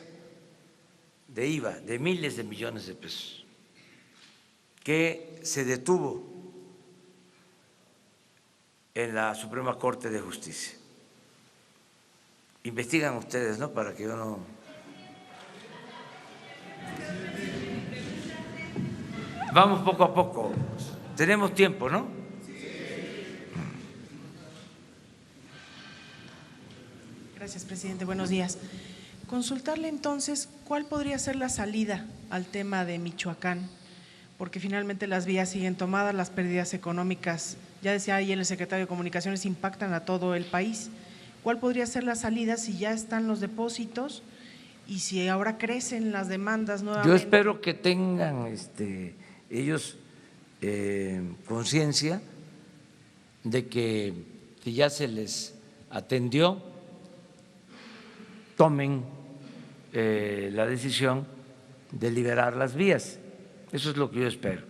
[SPEAKER 1] de IVA de miles de millones de pesos que se detuvo en la Suprema Corte de Justicia. Investigan ustedes, ¿no? Para que yo no… Vamos poco a poco. Tenemos tiempo, ¿no?
[SPEAKER 9] Gracias, presidente. Buenos días. Consultarle entonces cuál podría ser la salida al tema de Michoacán, porque finalmente las vías siguen tomadas, las pérdidas económicas, ya decía ayer el secretario de Comunicaciones, impactan a todo el país. ¿Cuál podría ser la salida si ya están los depósitos y si ahora crecen las demandas nuevamente?
[SPEAKER 1] Yo espero que tengan ellos conciencia de que si ya se les atendió, tomen la decisión de liberar las vías. Eso es lo que yo espero.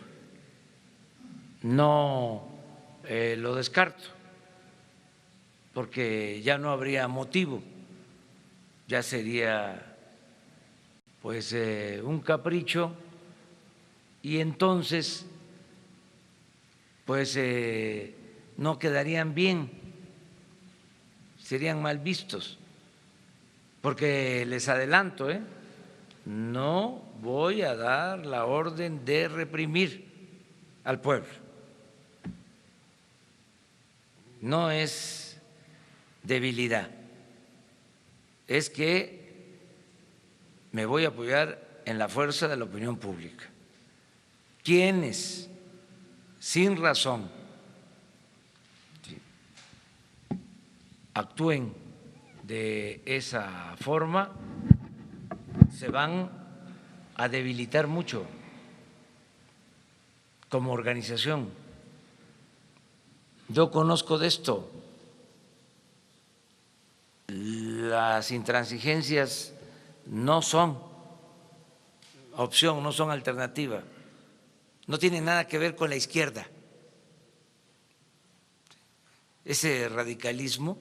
[SPEAKER 1] No lo descarto, porque ya no habría motivo, ya sería pues un capricho y entonces pues no quedarían bien, serían mal vistos, porque les adelanto, no voy a dar la orden de reprimir al pueblo. No es debilidad, es que me voy a apoyar en la fuerza de la opinión pública. Quienes sin razón actúen de esa forma se van a debilitar mucho como organización. Yo conozco de esto. Las intransigencias no son opción, no son alternativa, no tienen nada que ver con la izquierda. Ese radicalismo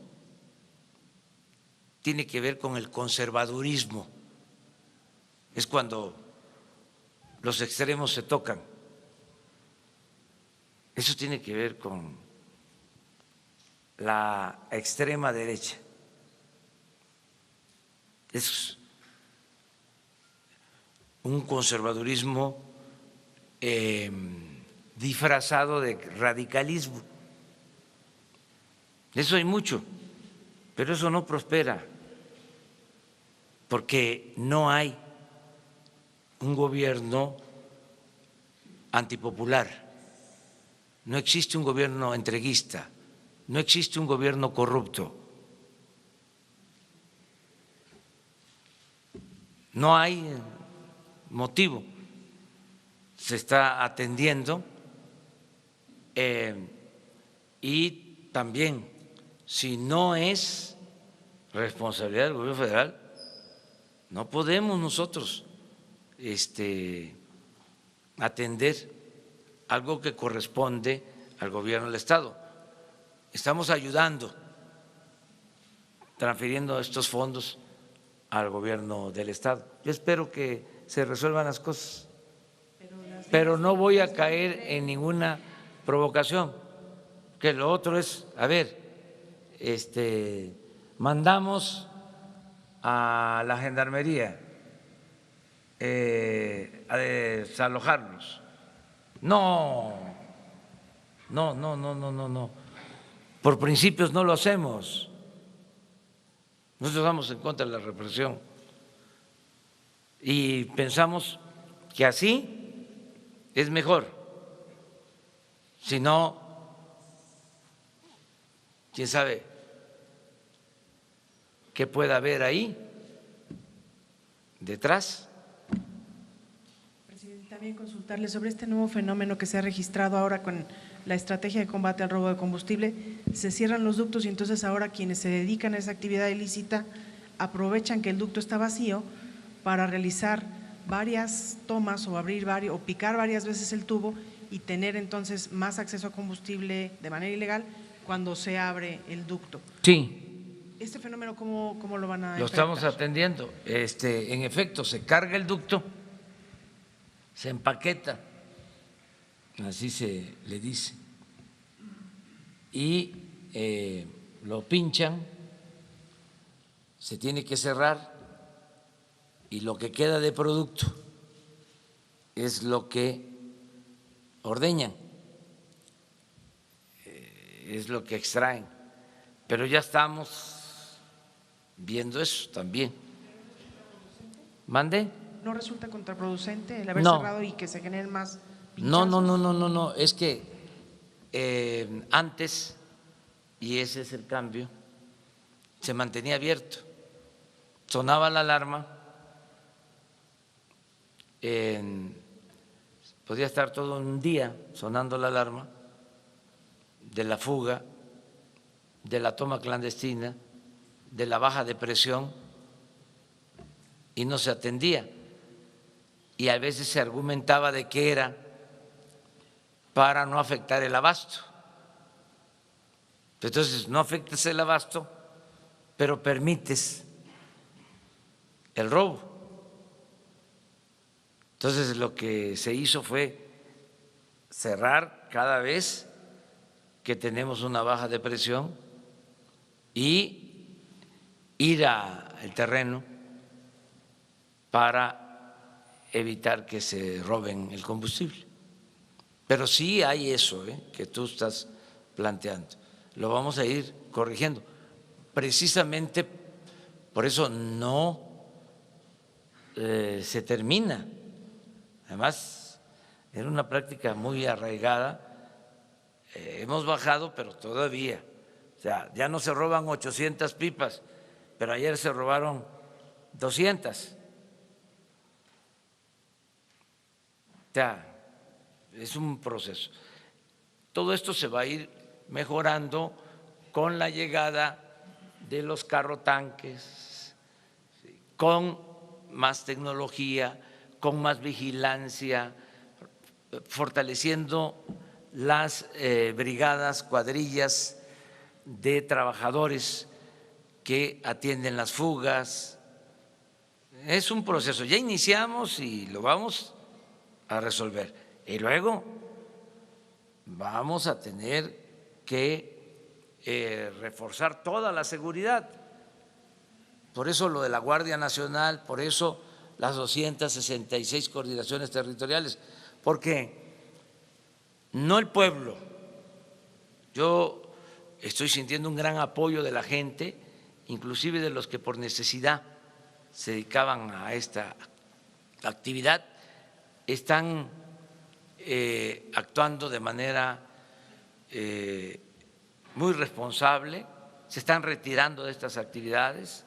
[SPEAKER 1] tiene que ver con el conservadurismo, es cuando los extremos se tocan. Eso tiene que ver con la extrema derecha. Es un conservadurismo disfrazado de radicalismo. Eso hay mucho, pero eso no prospera, porque no hay un gobierno antipopular, no existe un gobierno entreguista, no existe un gobierno corrupto, no hay motivo, se está atendiendo y también, si no es responsabilidad del gobierno federal, no podemos nosotros atender algo que corresponde al gobierno del Estado. Estamos ayudando, transfiriendo estos fondos al gobierno del Estado. Yo espero que se resuelvan las cosas, pero no voy a caer en ninguna provocación, que lo otro es, a ver, mandamos a la gendarmería a desalojarlos. No, por principios no lo hacemos. Nosotros vamos en contra de la represión y pensamos que así es mejor. Si no, quién sabe qué pueda haber ahí detrás.
[SPEAKER 9] Presidente, también consultarle sobre este nuevo fenómeno que se ha registrado ahora con la estrategia de combate al robo de combustible. Se cierran los ductos y entonces ahora quienes se dedican a esa actividad ilícita aprovechan que el ducto está vacío para realizar varias tomas o abrir varios o picar varias veces el tubo y tener entonces más acceso a combustible de manera ilegal cuando se abre el ducto.
[SPEAKER 1] Sí.
[SPEAKER 9] ¿Este fenómeno cómo lo van a enfrentar?
[SPEAKER 1] Lo estamos atendiendo. En efecto, se carga el ducto, se empaqueta, así se le dice, y lo pinchan, se tiene que cerrar y lo que queda de producto es lo que ordeñan, es lo que extraen, pero ya estamos viendo eso también. ¿Mande?
[SPEAKER 9] ¿No resulta contraproducente el haber
[SPEAKER 1] No.
[SPEAKER 9] cerrado y que se generen más
[SPEAKER 1] No,
[SPEAKER 9] pinchazos?
[SPEAKER 1] es que antes, y ese es el cambio, se mantenía abierto, sonaba la alarma, podía estar todo un día sonando la alarma de la fuga, de la toma clandestina, de la baja de presión, y no se atendía. y a veces se argumentaba de que era para no afectar el abasto. Entonces, no afectas el abasto, pero permites el robo. Entonces, lo que se hizo fue cerrar cada vez que tenemos una baja de presión y ir al terreno para evitar que se roben el combustible. Pero sí hay eso que tú estás planteando. Lo vamos a ir corrigiendo. Precisamente por eso no se termina. Además, era una práctica muy arraigada. Hemos bajado, pero todavía. O sea, ya no se roban 800 pipas, pero ayer se robaron 200. O sea, es un proceso. Todo esto se va a ir mejorando con la llegada de los carrotanques, con más tecnología, con más vigilancia, fortaleciendo las brigadas, cuadrillas de trabajadores que atienden las fugas. Es un proceso. Ya iniciamos y lo vamos a resolver. Y luego vamos a tener que reforzar toda la seguridad. Por eso lo de la Guardia Nacional, por eso las 266 coordinaciones territoriales, porque no el pueblo. Yo estoy sintiendo un gran apoyo de la gente, inclusive de los que por necesidad se dedicaban a esta actividad, están actuando de manera muy responsable, se están retirando de estas actividades,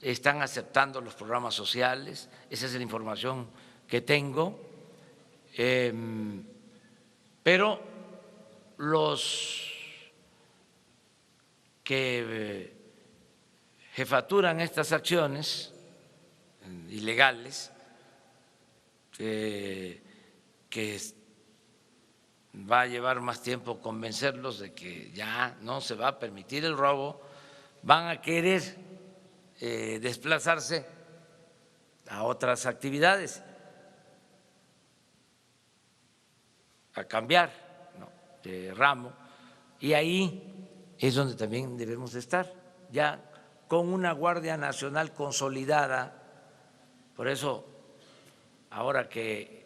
[SPEAKER 1] están aceptando los programas sociales, esa es la información que tengo, pero los que jefaturan estas acciones ilegales, que va a llevar más tiempo convencerlos de que ya no se va a permitir el robo, van a querer desplazarse a otras actividades, a cambiar de ramo, y ahí es donde también debemos de estar, ya con una Guardia Nacional consolidada. Por eso, ahora que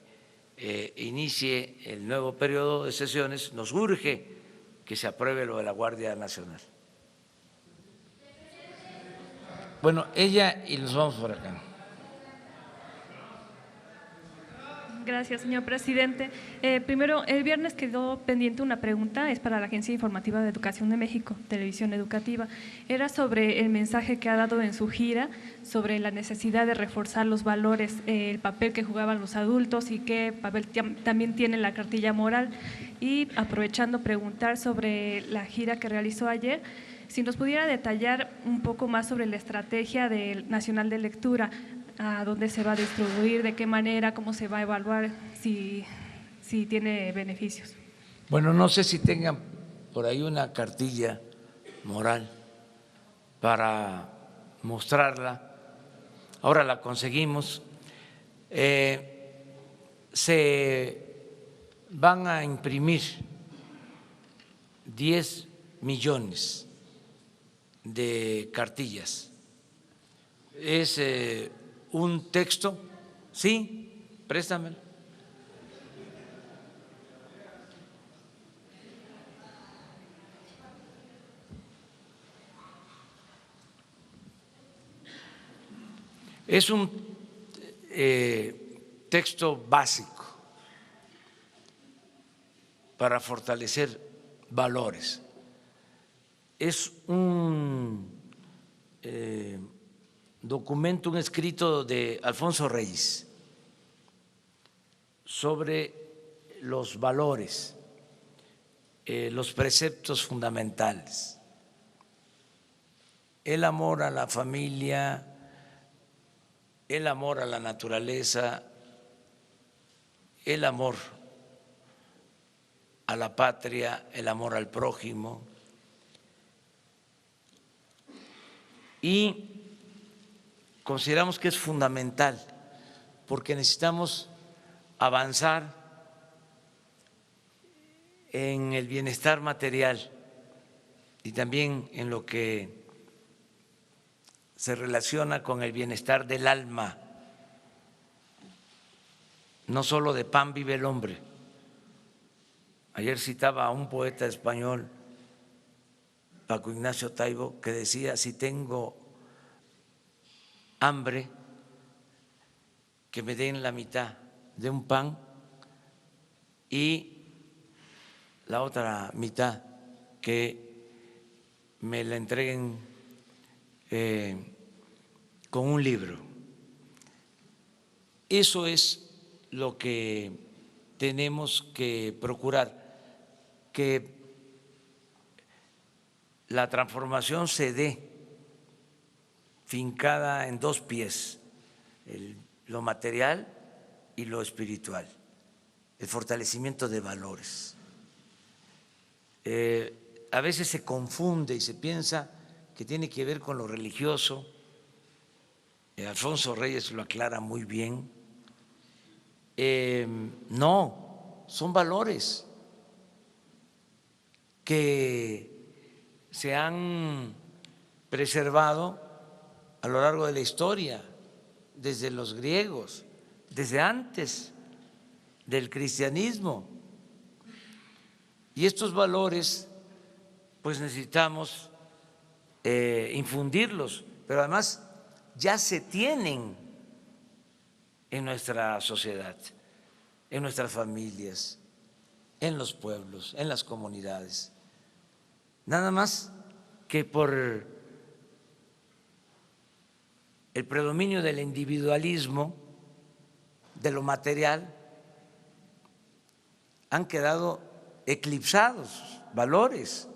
[SPEAKER 1] inicie el nuevo periodo de sesiones, nos urge que se apruebe lo de la Guardia Nacional. Bueno, ella y nos vamos por acá.
[SPEAKER 10] Gracias, señor presidente. Primero, el viernes quedó pendiente una pregunta, es para la Agencia Informativa de Educación de México, Televisión Educativa. Era sobre el mensaje que ha dado en su gira sobre la necesidad de reforzar los valores, el papel que jugaban los adultos y qué papel también tiene la cartilla moral. Y aprovechando preguntar sobre la gira que realizó ayer, si nos pudiera detallar un poco más sobre la estrategia nacional de lectura, a dónde se va a distribuir, de qué manera, cómo se va a evaluar, si tiene beneficios.
[SPEAKER 1] Bueno, no sé si tengan por ahí una cartilla moral para mostrarla. Ahora la conseguimos. Se van a imprimir 10 millones de cartillas. Es un texto, sí, préstamelo. Es un texto básico para fortalecer valores. Es un documento, un escrito de Alfonso Reyes sobre los valores, los preceptos fundamentales, el amor a la familia, el amor a la naturaleza, el amor a la patria, el amor al prójimo, y consideramos que es fundamental porque necesitamos avanzar en el bienestar material y también en lo que se relaciona con el bienestar del alma. No solo de pan vive el hombre. Ayer citaba a un poeta español, Paco Ignacio Taibo, que decía: si tengo hambre, que me den la mitad de un pan y la otra mitad que me la entreguen con un libro. Eso es lo que tenemos que procurar, que la transformación se dé fincada en dos pies, lo material y lo espiritual, el fortalecimiento de valores. A veces se confunde y se piensa que tiene que ver con lo religioso. Alfonso Reyes lo aclara muy bien. No, son valores que se han preservado a lo largo de la historia, desde los griegos, desde antes del cristianismo. Y estos valores, pues necesitamos infundirlos, pero además ya se tienen en nuestra sociedad, en nuestras familias, en los pueblos, en las comunidades. Nada más que por el predominio del individualismo, de lo material, han quedado eclipsados valores,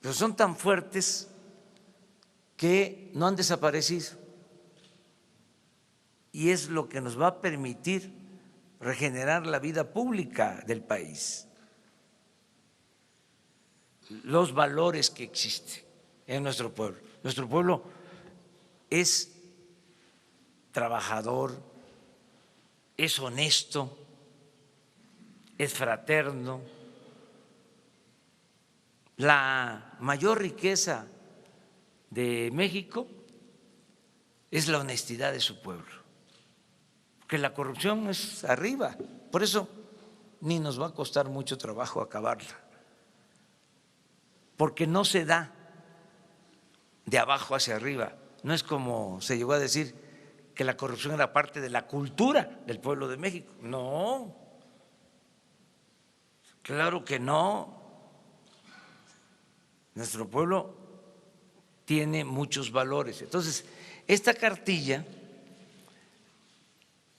[SPEAKER 1] pero son tan fuertes que no han desaparecido, y es lo que nos va a permitir regenerar la vida pública del país, los valores que existen en nuestro pueblo. Nuestro pueblo es trabajador, es honesto, es fraterno. La mayor riqueza de México es la honestidad de su pueblo, porque la corrupción es arriba, por eso ni nos va a costar mucho trabajo acabarla, porque no se da de abajo hacia arriba. No es como se llegó a decir que la corrupción era parte de la cultura del pueblo de México. No, claro que no. Nuestro pueblo tiene muchos valores. Entonces, esta cartilla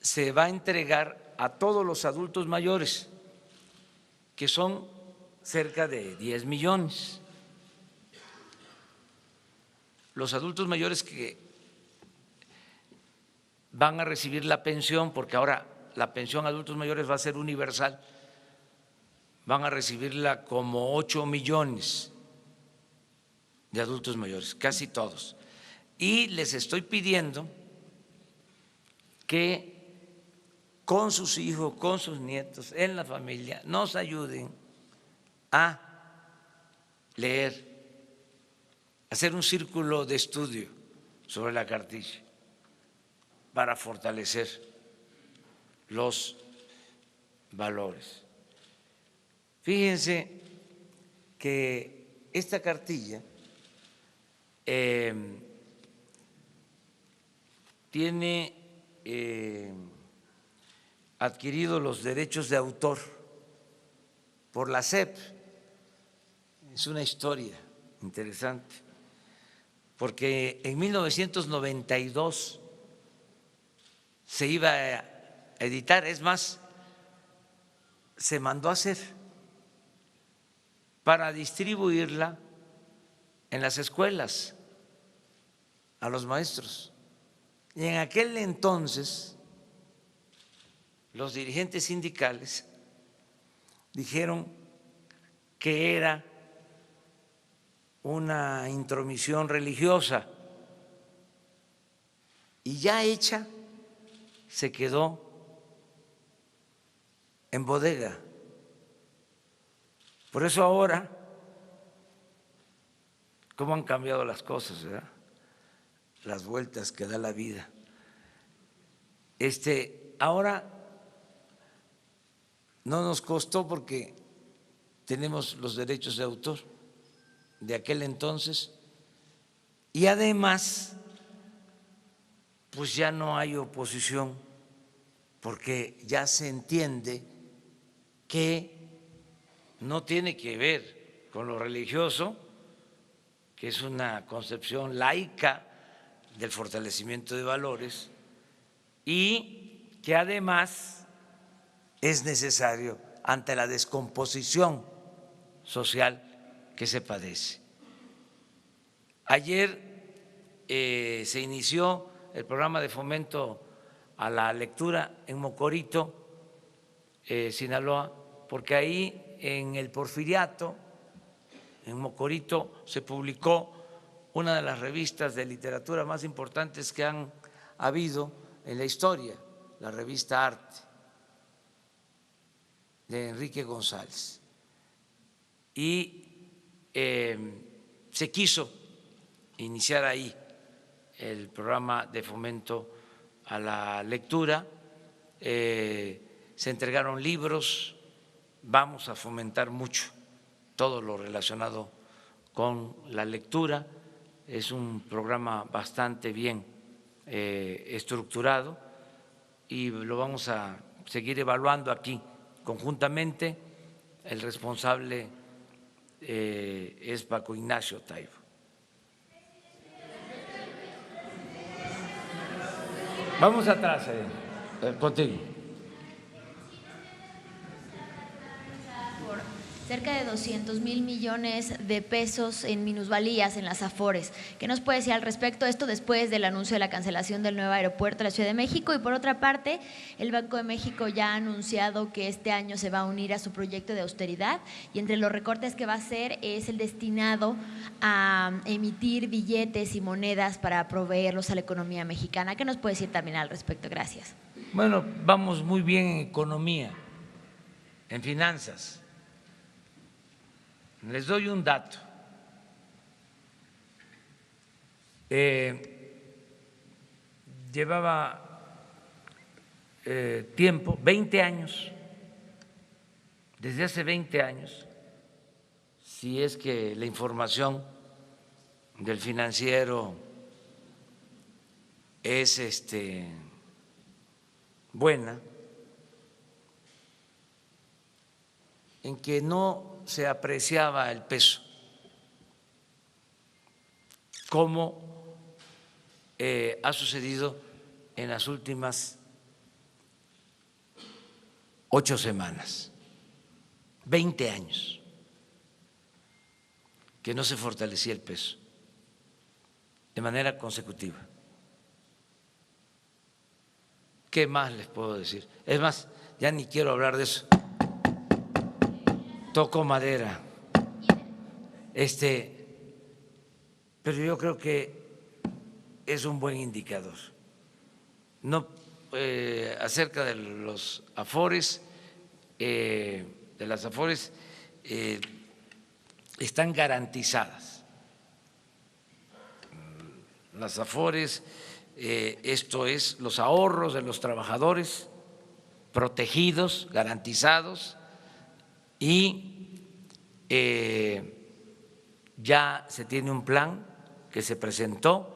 [SPEAKER 1] se va a entregar a todos los adultos mayores, que son cerca de 10 millones. Los adultos mayores que van a recibir la pensión, porque ahora la pensión a adultos mayores va a ser universal, van a recibirla como 8 millones de adultos mayores, casi todos. Y les estoy pidiendo que con sus hijos, con sus nietos, en la familia, nos ayuden a leer, hacer un círculo de estudio sobre la cartilla para fortalecer los valores. Fíjense que esta cartilla tiene adquirido los derechos de autor por la SEP. Es una historia interesante, porque en 1992 se iba a editar, es más, se mandó a hacer para distribuirla en las escuelas a los maestros. Y en aquel entonces los dirigentes sindicales dijeron que era una intromisión religiosa y ya hecha se quedó en bodega. Por eso ahora, cómo han cambiado las cosas, ¿verdad? Las vueltas que da la vida. Ahora no nos costó porque tenemos los derechos de autor de aquel entonces y además pues ya no hay oposición porque ya se entiende que no tiene que ver con lo religioso, que es una concepción laica del fortalecimiento de valores y que además es necesario ante la descomposición social que se padece. Ayer se inició el programa de fomento a la lectura en Mocorito, Sinaloa, porque ahí en el Porfiriato, en Mocorito, se publicó una de las revistas de literatura más importantes que han habido en la historia, la revista Arte, de Enrique González. Y se quiso iniciar ahí el programa de fomento a la lectura, se entregaron libros, vamos a fomentar mucho todo lo relacionado con la lectura, es un programa bastante bien estructurado y lo vamos a seguir evaluando aquí conjuntamente. El responsable es Paco Ignacio Taibo. Vamos atrás, contigo.
[SPEAKER 11] Cerca de 200,000 millones de pesos en minusvalías en las Afores. ¿Qué nos puede decir al respecto? Esto después del anuncio de la cancelación del nuevo aeropuerto de la Ciudad de México. Y por otra parte, el Banco de México ya ha anunciado que este año se va a unir a su proyecto de austeridad y entre los recortes que va a hacer es el destinado a emitir billetes y monedas para proveerlos a la economía mexicana. ¿Qué nos puede decir también al respecto? Gracias.
[SPEAKER 1] Bueno, vamos muy bien en economía, en finanzas. Les doy un dato. Llevaba tiempo, 20 años, desde hace 20 años, si es que la información del Financiero es buena, en que no se apreciaba el peso, como ha sucedido en las últimas 8 semanas, 20 años, que no se fortalecía el peso de manera consecutiva. ¿Qué más les puedo decir? Es más, ya ni quiero hablar de eso. Toco madera. Pero yo creo que es un buen indicador. No, acerca de los Afores, de las Afores, están garantizadas. Las Afores, esto es los ahorros de los trabajadores protegidos, garantizados, y ya se tiene un plan que se presentó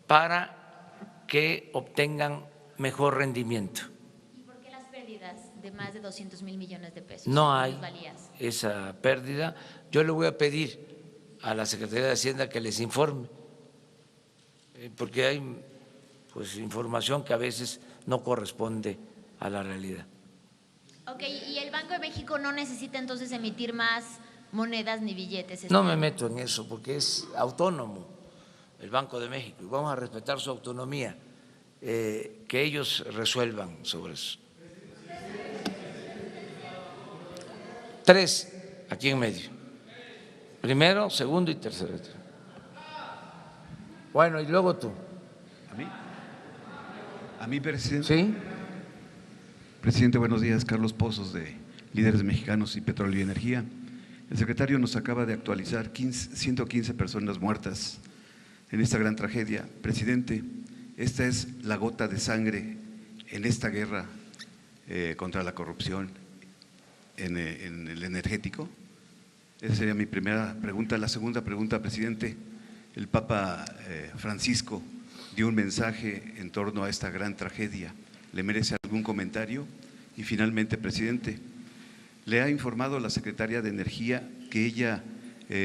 [SPEAKER 1] para que obtengan mejor rendimiento.
[SPEAKER 11] ¿Y por qué las pérdidas de más de 200,000 millones de pesos?
[SPEAKER 1] No hay esa pérdida. Yo le voy a pedir a la Secretaría de Hacienda que les informe, porque hay pues información que a veces no corresponde a la realidad.
[SPEAKER 11] Ok, ¿y el Banco de México no necesita entonces emitir más monedas ni billetes?
[SPEAKER 1] No me meto en eso porque es autónomo el Banco de México y vamos a respetar su autonomía, que ellos resuelvan sobre eso. Tres aquí en medio. Primero, segundo y tercero. Bueno, y luego tú.
[SPEAKER 12] ¿A mí? ¿A mí, presidente?
[SPEAKER 1] Sí.
[SPEAKER 12] Presidente, buenos días. Carlos Pozos, de Líderes Mexicanos y Petróleo y Energía. El secretario nos acaba de actualizar 115 personas muertas en esta gran tragedia. Presidente, esta es la gota de sangre en esta guerra contra la corrupción en el energético. Esa sería mi primera pregunta. La segunda pregunta, presidente, el Papa Francisco dio un mensaje en torno a esta gran tragedia. ¿Le merece algún comentario? Y finalmente, presidente, le ha informado la secretaria de Energía que ella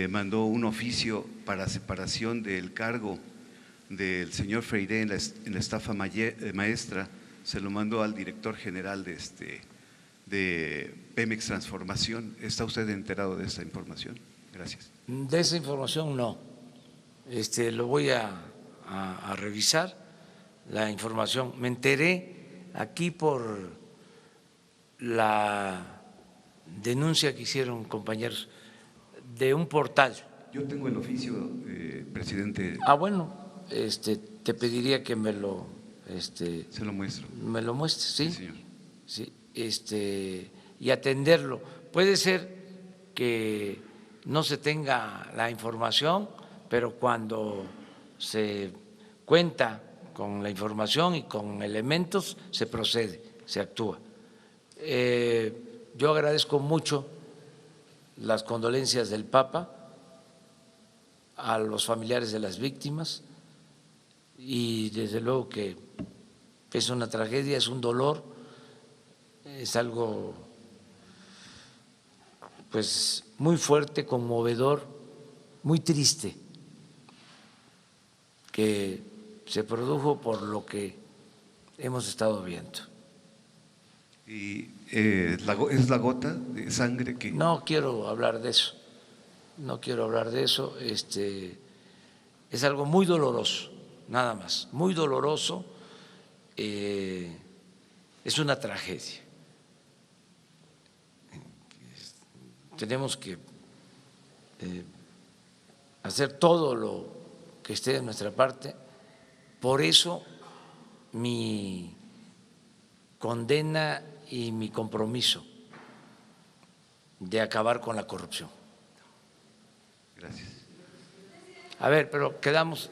[SPEAKER 12] mandó un oficio para separación del cargo del señor Freire en la estafa maestra. Se lo mandó al director general de Pemex Transformación. ¿Está usted enterado de esta información? Gracias.
[SPEAKER 1] De esa información no. Lo voy a revisar, la información. Me enteré aquí por la denuncia que hicieron compañeros de un portal.
[SPEAKER 12] Yo tengo el oficio, presidente.
[SPEAKER 1] Bueno, te pediría que me lo…
[SPEAKER 12] se lo muestro.
[SPEAKER 1] Me lo muestre, ¿sí?
[SPEAKER 12] Sí, señor.
[SPEAKER 1] Sí, y atenderlo. Puede ser que no se tenga la información, pero cuando se cuenta con la información y con elementos, se procede, se actúa. Yo agradezco mucho las condolencias del Papa a los familiares de las víctimas y desde luego que es una tragedia, es un dolor, es algo pues muy fuerte, conmovedor, muy triste, que se produjo por lo que hemos estado viendo.
[SPEAKER 12] ¿Y es la gota de sangre que…
[SPEAKER 1] No quiero hablar de eso, no quiero hablar de eso, es algo muy doloroso, nada más, muy doloroso, es una tragedia. Tenemos que hacer todo lo que esté de nuestra parte, por eso mi condena y mi compromiso de acabar con la corrupción.
[SPEAKER 12] Gracias.
[SPEAKER 1] A ver, pero quedamos.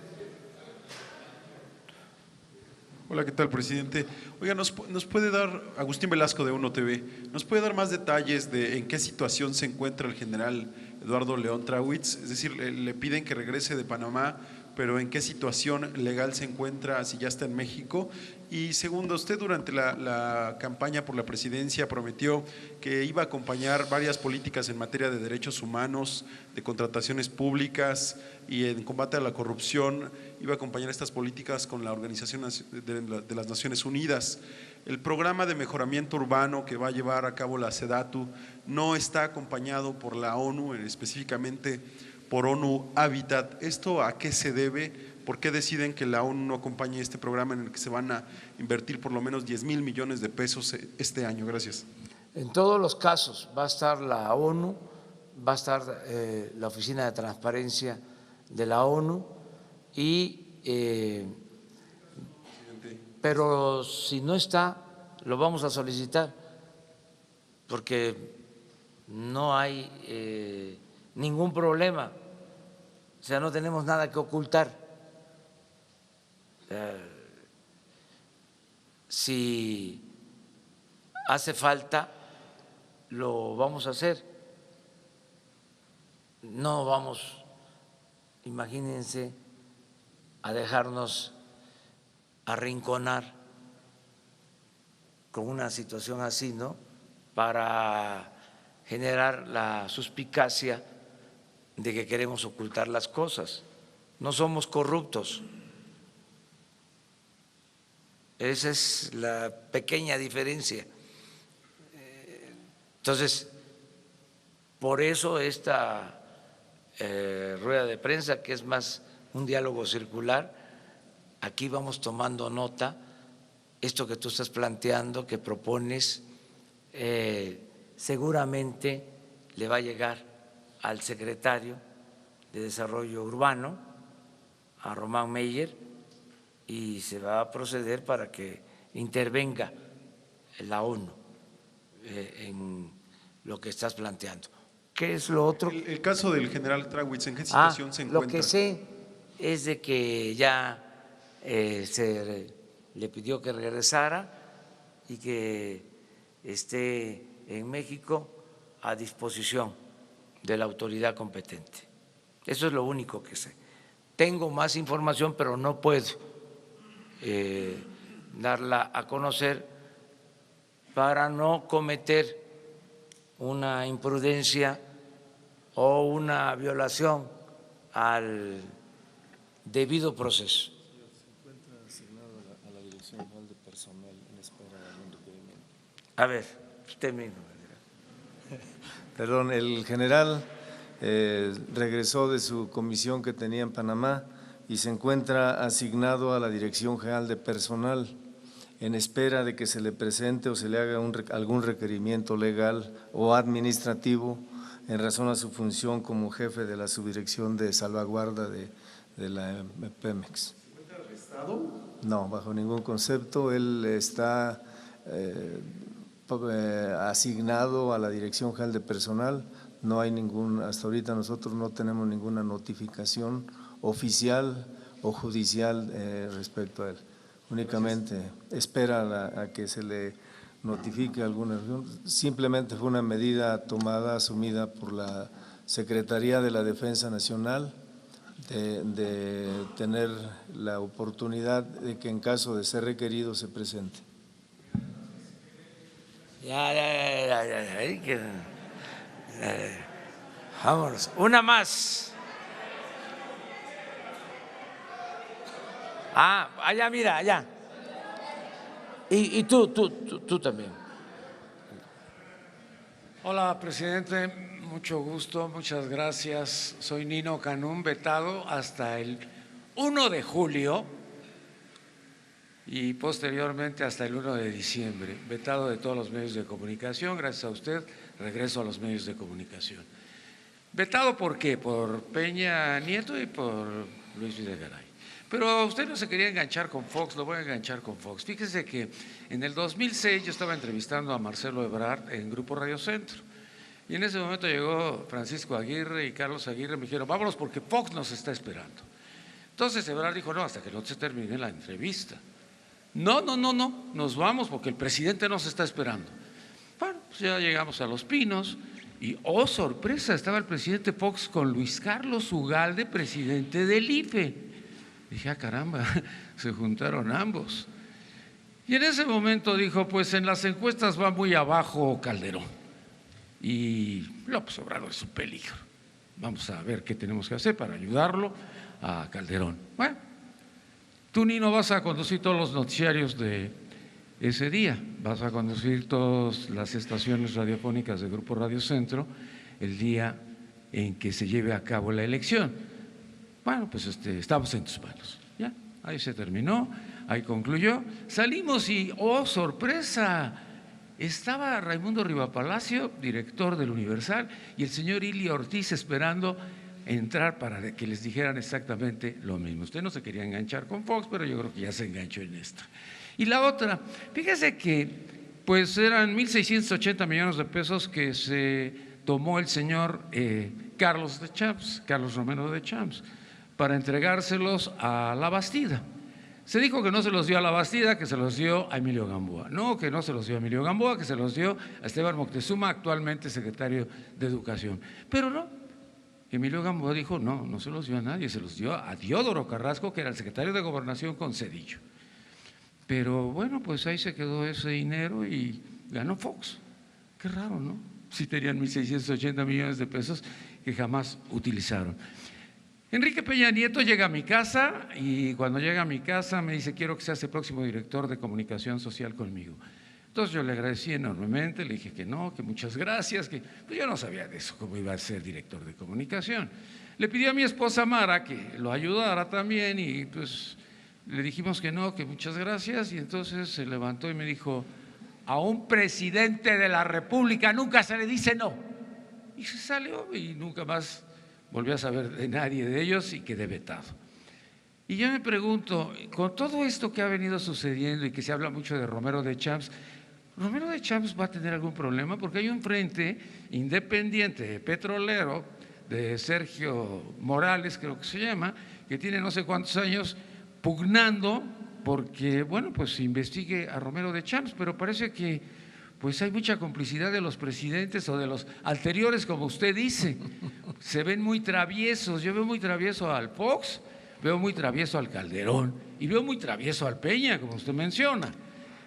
[SPEAKER 13] Hola, ¿qué tal, presidente? Oiga, ¿nos puede dar, Agustín Velasco de UNO TV, nos puede dar más detalles de en qué situación se encuentra el general Eduardo León Trawitz? Es decir, le piden que regrese de Panamá, pero ¿en qué situación legal se encuentra, si ya está en México? Y segundo, usted durante la campaña por la presidencia prometió que iba a acompañar varias políticas en materia de derechos humanos, de contrataciones públicas y en combate a la corrupción, iba a acompañar estas políticas con la Organización de las Naciones Unidas. El programa de mejoramiento urbano que va a llevar a cabo la SEDATU no está acompañado por la ONU, específicamente por ONU Habitat. ¿Esto a qué se debe? ¿Por qué deciden que la ONU no acompañe este programa en el que se van a invertir por lo menos 10,000 millones de pesos este año? Gracias.
[SPEAKER 1] En todos los casos va a estar la ONU, va a estar la Oficina de Transparencia de la ONU pero si no está, lo vamos a solicitar porque no hay ningún problema, o sea, no tenemos nada que ocultar. Si hace falta, lo vamos a hacer. No vamos, imagínense, a dejarnos arrinconar con una situación así, ¿no? Para generar la suspicacia de que queremos ocultar las cosas. No somos corruptos. Esa es la pequeña diferencia. Entonces, por eso esta rueda de prensa, que es más un diálogo circular, aquí vamos tomando nota, esto que tú estás planteando, que propones, seguramente le va a llegar al secretario de Desarrollo Urbano, a Román Meyer, y se va a proceder para que intervenga la ONU en lo que estás planteando. ¿Qué es lo otro?
[SPEAKER 13] El caso del general Trawitz, ¿en qué situación se encuentra?
[SPEAKER 1] Lo que sé es de que ya se le pidió que regresara y que esté en México a disposición de la autoridad competente. Eso es lo único que sé. Tengo más información, pero no puedo darla a conocer para no cometer una imprudencia o una violación al debido proceso. A ver, usted mismo.
[SPEAKER 2] Perdón, el general regresó de su comisión que tenía en Panamá y se encuentra asignado a la Dirección General de Personal en espera de que se le presente o se le haga algún requerimiento legal o administrativo en razón a su función como jefe de la subdirección de salvaguarda de la Pemex.
[SPEAKER 13] ¿Se encuentra arrestado?
[SPEAKER 2] No, bajo ningún concepto. Él está asignado a la Dirección General de Personal. No hay hasta ahorita nosotros no tenemos ninguna notificación oficial o judicial respecto a él. Únicamente espera a que se le notifique alguna. Simplemente fue una medida asumida por la Secretaría de la Defensa Nacional de tener la oportunidad de que en caso de ser requerido se presente.
[SPEAKER 1] Ya. Vámonos. Una más. Allá, mira, allá. Y tú también.
[SPEAKER 14] Hola, presidente. Mucho gusto, muchas gracias. Soy Nino Canún, vetado hasta el 1 de julio y posteriormente hasta el 1 de diciembre. Vetado de todos los medios de comunicación. Gracias a usted, regreso a los medios de comunicación. Vetado, ¿por qué? Por Peña Nieto y por Luis Videgaray. Pero usted no se quería enganchar con Fox, lo voy a enganchar con Fox. Fíjese que en el 2006 yo estaba entrevistando a Marcelo Ebrard en Grupo Radio Centro y en ese momento llegó Francisco Aguirre y Carlos Aguirre, me dijeron, vámonos porque Fox nos está esperando. Entonces Ebrard dijo, no, hasta que no se termine la entrevista. No, nos vamos porque el presidente nos está esperando. Bueno, pues ya llegamos a Los Pinos y, oh sorpresa, estaba el presidente Fox con Luis Carlos Ugalde, presidente del IFE. Dije, caramba, se juntaron ambos. Y en ese momento dijo, pues en las encuestas va muy abajo Calderón. Y López Obrador es un peligro. Vamos a ver qué tenemos que hacer para ayudarlo a Calderón. Bueno, tú, Nino, vas a conducir todos los noticiarios de ese día. Vas a conducir todas las estaciones radiofónicas de Grupo Radio Centro el día en que se lleve a cabo la elección. Bueno, pues estamos en tus manos. Ya, ahí se terminó, ahí concluyó. Salimos y, oh sorpresa, estaba Raimundo Rivapalacio, director del Universal, y el señor Ili Ortiz esperando entrar para que les dijeran exactamente lo mismo. Usted no se quería enganchar con Fox, pero yo creo que ya se enganchó en esta. Y la otra, fíjese que pues eran 1.680 millones de pesos que se tomó el señor Carlos Romero de Champs, para entregárselos a La Bastida. Se dijo que no se los dio a La Bastida, que se los dio a Emilio Gamboa. No, que no se los dio a Emilio Gamboa, que se los dio a Esteban Moctezuma, actualmente secretario de Educación. Pero no, Emilio Gamboa dijo, no se los dio a nadie, se los dio a Diodoro Carrasco, que era el secretario de Gobernación con Zedillo. Pero bueno, pues ahí se quedó ese dinero y ganó Fox. Qué raro, ¿no? Si tenían 1.680 millones de pesos que jamás utilizaron. Enrique Peña Nieto llega a mi casa y cuando llega a mi casa me dice, quiero que seas el próximo director de comunicación social conmigo. Entonces yo le agradecí enormemente, le dije que no, que muchas gracias, que pues yo no sabía de eso, cómo iba a ser director de comunicación. Le pidió a mi esposa Mara que lo ayudara también y pues le dijimos que no, que muchas gracias, y entonces se levantó y me dijo, a un presidente de la República nunca se le dice no. Y se salió y nunca más volvió a saber de nadie de ellos y quedé vetado. Y yo me pregunto, con todo esto que ha venido sucediendo y que se habla mucho de Romero de Champs, ¿Romero de Champs va a tener algún problema? Porque hay un frente independiente petrolero de Sergio Morales, creo que se llama, que tiene no sé cuántos años pugnando porque, bueno, pues se investigue a Romero de Champs, pero parece que pues hay mucha complicidad de los presidentes o de los anteriores, como usted dice. Se ven muy traviesos. Yo veo muy travieso al Fox, veo muy travieso al Calderón y veo muy travieso al Peña, como usted menciona.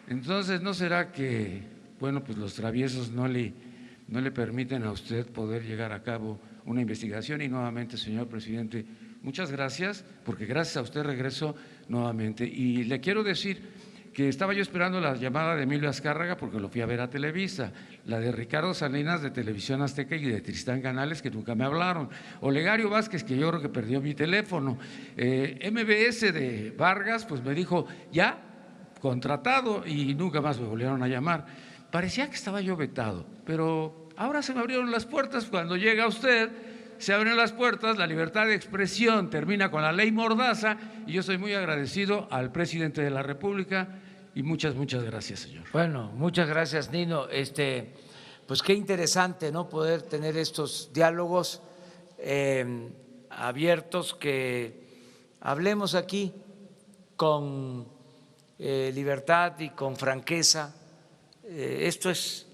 [SPEAKER 14] Entonces, ¿no será que, bueno, pues los traviesos no le permiten a usted poder llevar a cabo una investigación? Y nuevamente, señor presidente, muchas gracias, porque gracias a usted regreso nuevamente. Y le quiero decir que estaba yo esperando la llamada de Emilio Azcárraga porque lo fui a ver a Televisa, la de Ricardo Salinas de Televisión Azteca y de Tristán Canales, que nunca me hablaron, Olegario Vázquez, que yo creo que perdió mi teléfono, MBS de Vargas, pues me dijo, ya, contratado, y nunca más me volvieron a llamar. Parecía que estaba yo vetado, pero ahora se me abrieron las puertas. Cuando llega usted, se abren las puertas, la libertad de expresión termina con la ley Mordaza, y yo soy muy agradecido al presidente de la República y muchas gracias, señor.
[SPEAKER 1] Bueno, muchas gracias, Nino. Pues qué interesante, ¿no?, poder tener estos diálogos abiertos, que hablemos aquí con libertad y con franqueza. Esto es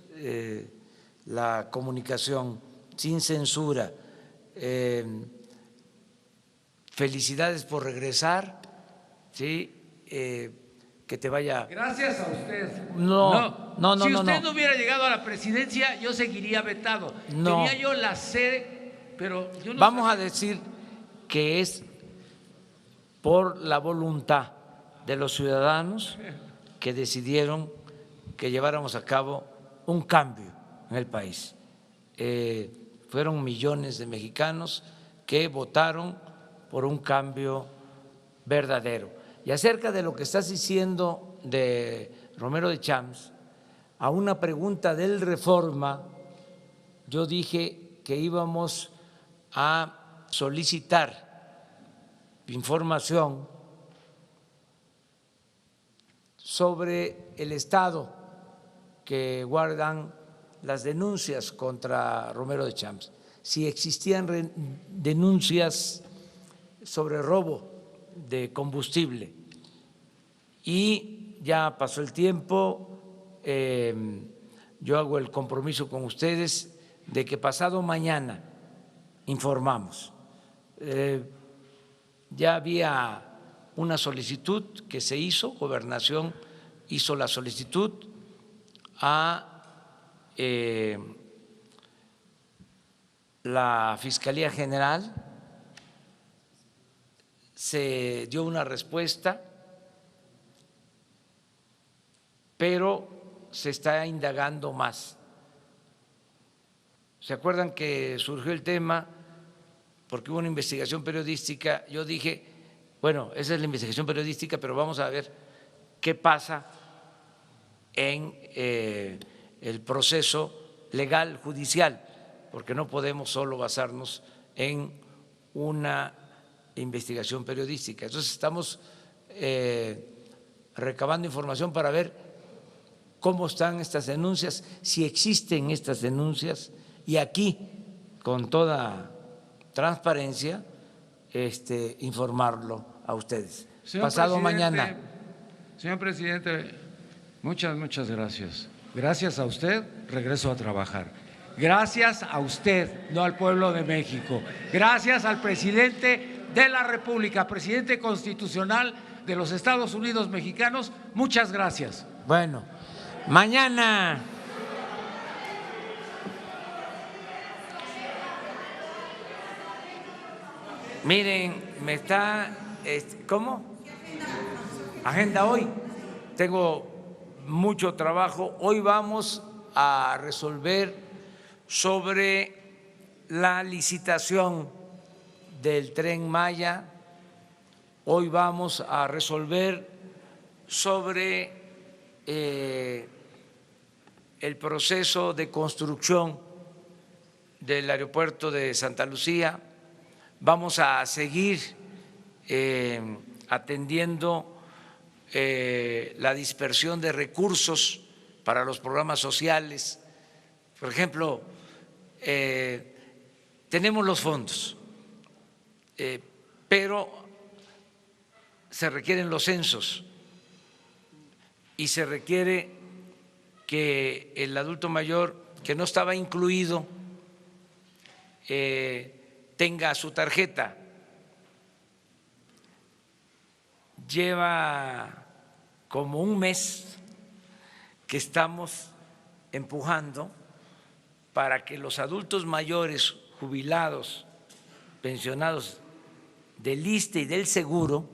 [SPEAKER 1] la comunicación sin censura. Felicidades por regresar, ¿sí? Que te vaya.
[SPEAKER 14] Gracias a usted.
[SPEAKER 1] No.
[SPEAKER 14] Si usted no hubiera llegado a la presidencia, yo seguiría vetado.
[SPEAKER 1] No.
[SPEAKER 14] Tenía yo la sede, pero yo no
[SPEAKER 1] Vamos
[SPEAKER 14] sabía.
[SPEAKER 1] a decir que es por la voluntad de los ciudadanos que decidieron que lleváramos a cabo un cambio en el país. Fueron millones de mexicanos que votaron por un cambio verdadero. Y acerca de lo que estás diciendo de Romero de Champs, a una pregunta del Reforma, yo dije que íbamos a solicitar información sobre el estado que guardan las denuncias contra Romero de Champs, si existían denuncias sobre robo de combustible. Y ya pasó el tiempo, yo hago el compromiso con ustedes de que pasado mañana informamos. Ya había una solicitud que se hizo, Gobernación hizo la solicitud a la Fiscalía General, se dio una respuesta, pero se está indagando más. ¿Se acuerdan que surgió el tema porque hubo una investigación periodística? Yo dije, bueno, esa es la investigación periodística, pero vamos a ver qué pasa en el proceso legal judicial, porque no podemos solo basarnos en una investigación periodística. Entonces estamos recabando información para ver cómo están estas denuncias, si existen estas denuncias, y aquí con toda transparencia informarlo a ustedes. Pasado mañana.
[SPEAKER 14] Señor presidente, muchas gracias. Gracias a usted, regreso a trabajar. Gracias a usted, no al pueblo de México. Gracias al presidente de la República, presidente constitucional de los Estados Unidos mexicanos. Muchas gracias.
[SPEAKER 1] Bueno, mañana. Miren, me está, ¿cómo? Agenda hoy. Tengo mucho trabajo. Hoy vamos a resolver sobre la licitación del Tren Maya. Hoy vamos a resolver sobre el proceso de construcción del aeropuerto de Santa Lucía. Vamos a seguir atendiendo la dispersión de recursos para los programas sociales. Por ejemplo, tenemos los fondos, pero se requieren los censos y se requiere que el adulto mayor que no estaba incluido tenga su tarjeta. Lleva como un mes que estamos empujando para que los adultos mayores jubilados, pensionados del ISSSTE y del Seguro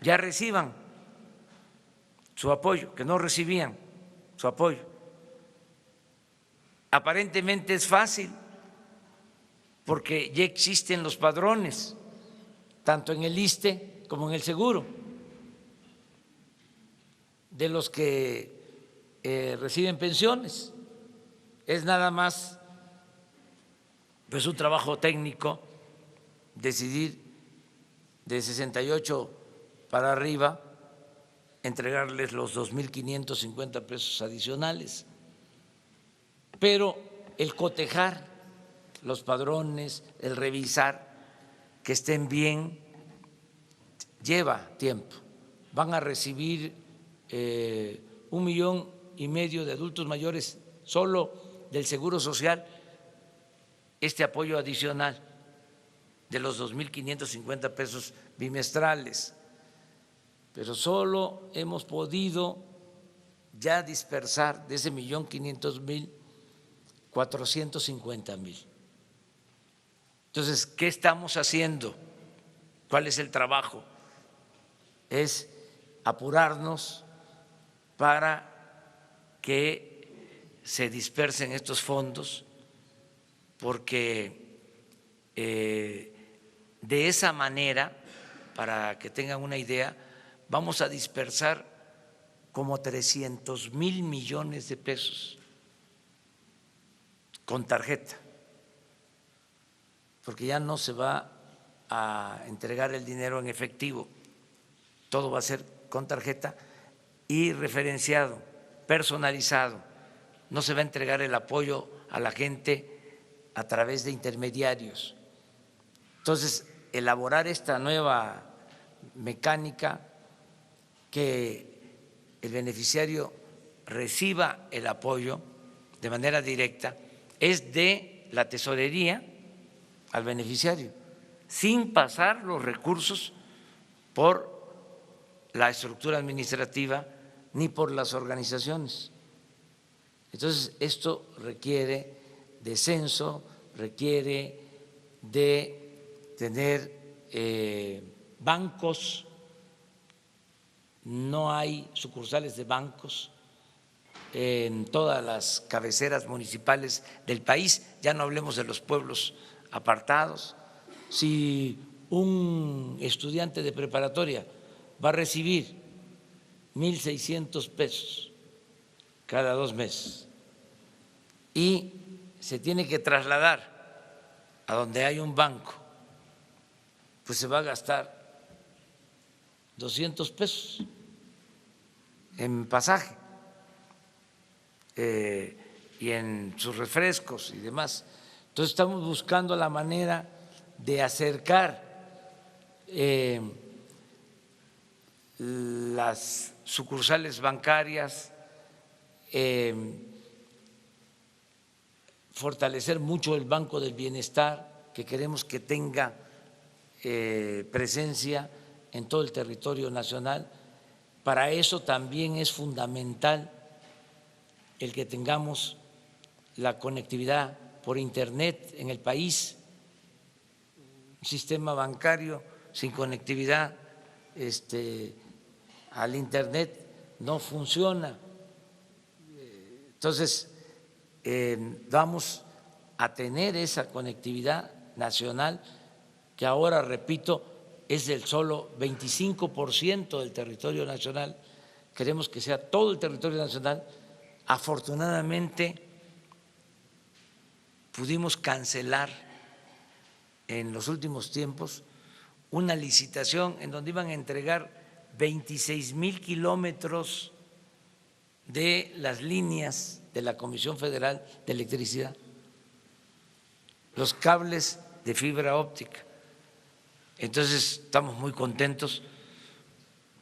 [SPEAKER 1] ya reciban su apoyo, que no recibían su apoyo. Aparentemente es fácil porque ya existen los padrones, tanto en el ISSSTE como en el Seguro, de los que reciben pensiones. Es nada más pues un trabajo técnico decidir de 68 para arriba entregarles los 2.550 pesos adicionales. Pero el cotejar los padrones, el revisar que estén bien, lleva tiempo. Van a recibir 1,5 millones de adultos mayores solo del Seguro Social este apoyo adicional de los 2.550 pesos bimestrales, pero solo hemos podido ya dispersar de ese 1.500.000 450.000. Entonces, ¿qué estamos haciendo? ¿Cuál es el trabajo? Es apurarnos para que se dispersen estos fondos, porque de esa manera, para que tengan una idea, vamos a dispersar como 300.000 millones de pesos con tarjeta, porque ya no se va a entregar el dinero en efectivo, todo va a ser con tarjeta y referenciado, personalizado. No se va a entregar el apoyo a la gente a través de intermediarios. Entonces, elaborar esta nueva mecánica, que el beneficiario reciba el apoyo de manera directa, es de la tesorería al beneficiario, sin pasar los recursos por la estructura administrativa ni por las organizaciones. Entonces, esto requiere de censo, requiere de tener bancos. No hay sucursales de bancos en todas las cabeceras municipales del país, ya no hablemos de los pueblos apartados. Si un estudiante de preparatoria va a recibir 1.600 pesos cada 2 meses y se tiene que trasladar a donde hay un banco, pues se va a gastar 200 pesos en pasaje y en sus refrescos y demás. Entonces estamos buscando la manera de acercar las sucursales bancarias, fortalecer mucho el Banco del Bienestar, que queremos que tenga presencia en todo el territorio nacional. Para eso también es fundamental el que tengamos la conectividad por Internet en el país. Un sistema bancario sin conectividad al Internet no funciona. Entonces, vamos a tener esa conectividad nacional, que ahora, repito, es del solo 25% del territorio nacional. Queremos que sea todo el territorio nacional afortunadamente pudimos cancelar en los últimos tiempos una licitación en donde iban a entregar 26,000 kilómetros de las líneas de la Comisión Federal de Electricidad, los cables de fibra óptica. Entonces estamos muy contentos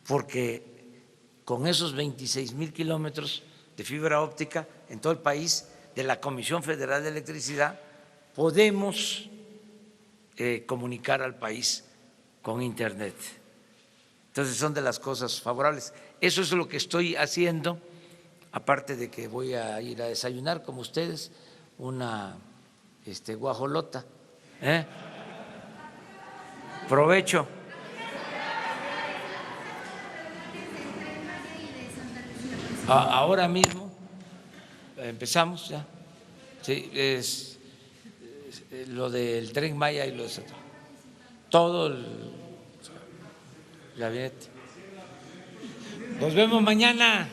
[SPEAKER 1] porque con esos 26,000 kilómetros de fibra óptica en todo el país de la Comisión Federal de Electricidad podemos comunicar al país con Internet. Entonces son de las cosas favorables. Eso es lo que estoy haciendo, aparte de que voy a ir a desayunar como ustedes, una guajolota. Provecho. Ahora mismo empezamos ya. Sí, es lo del Tren Maya y todo el gabinete. Nos vemos mañana.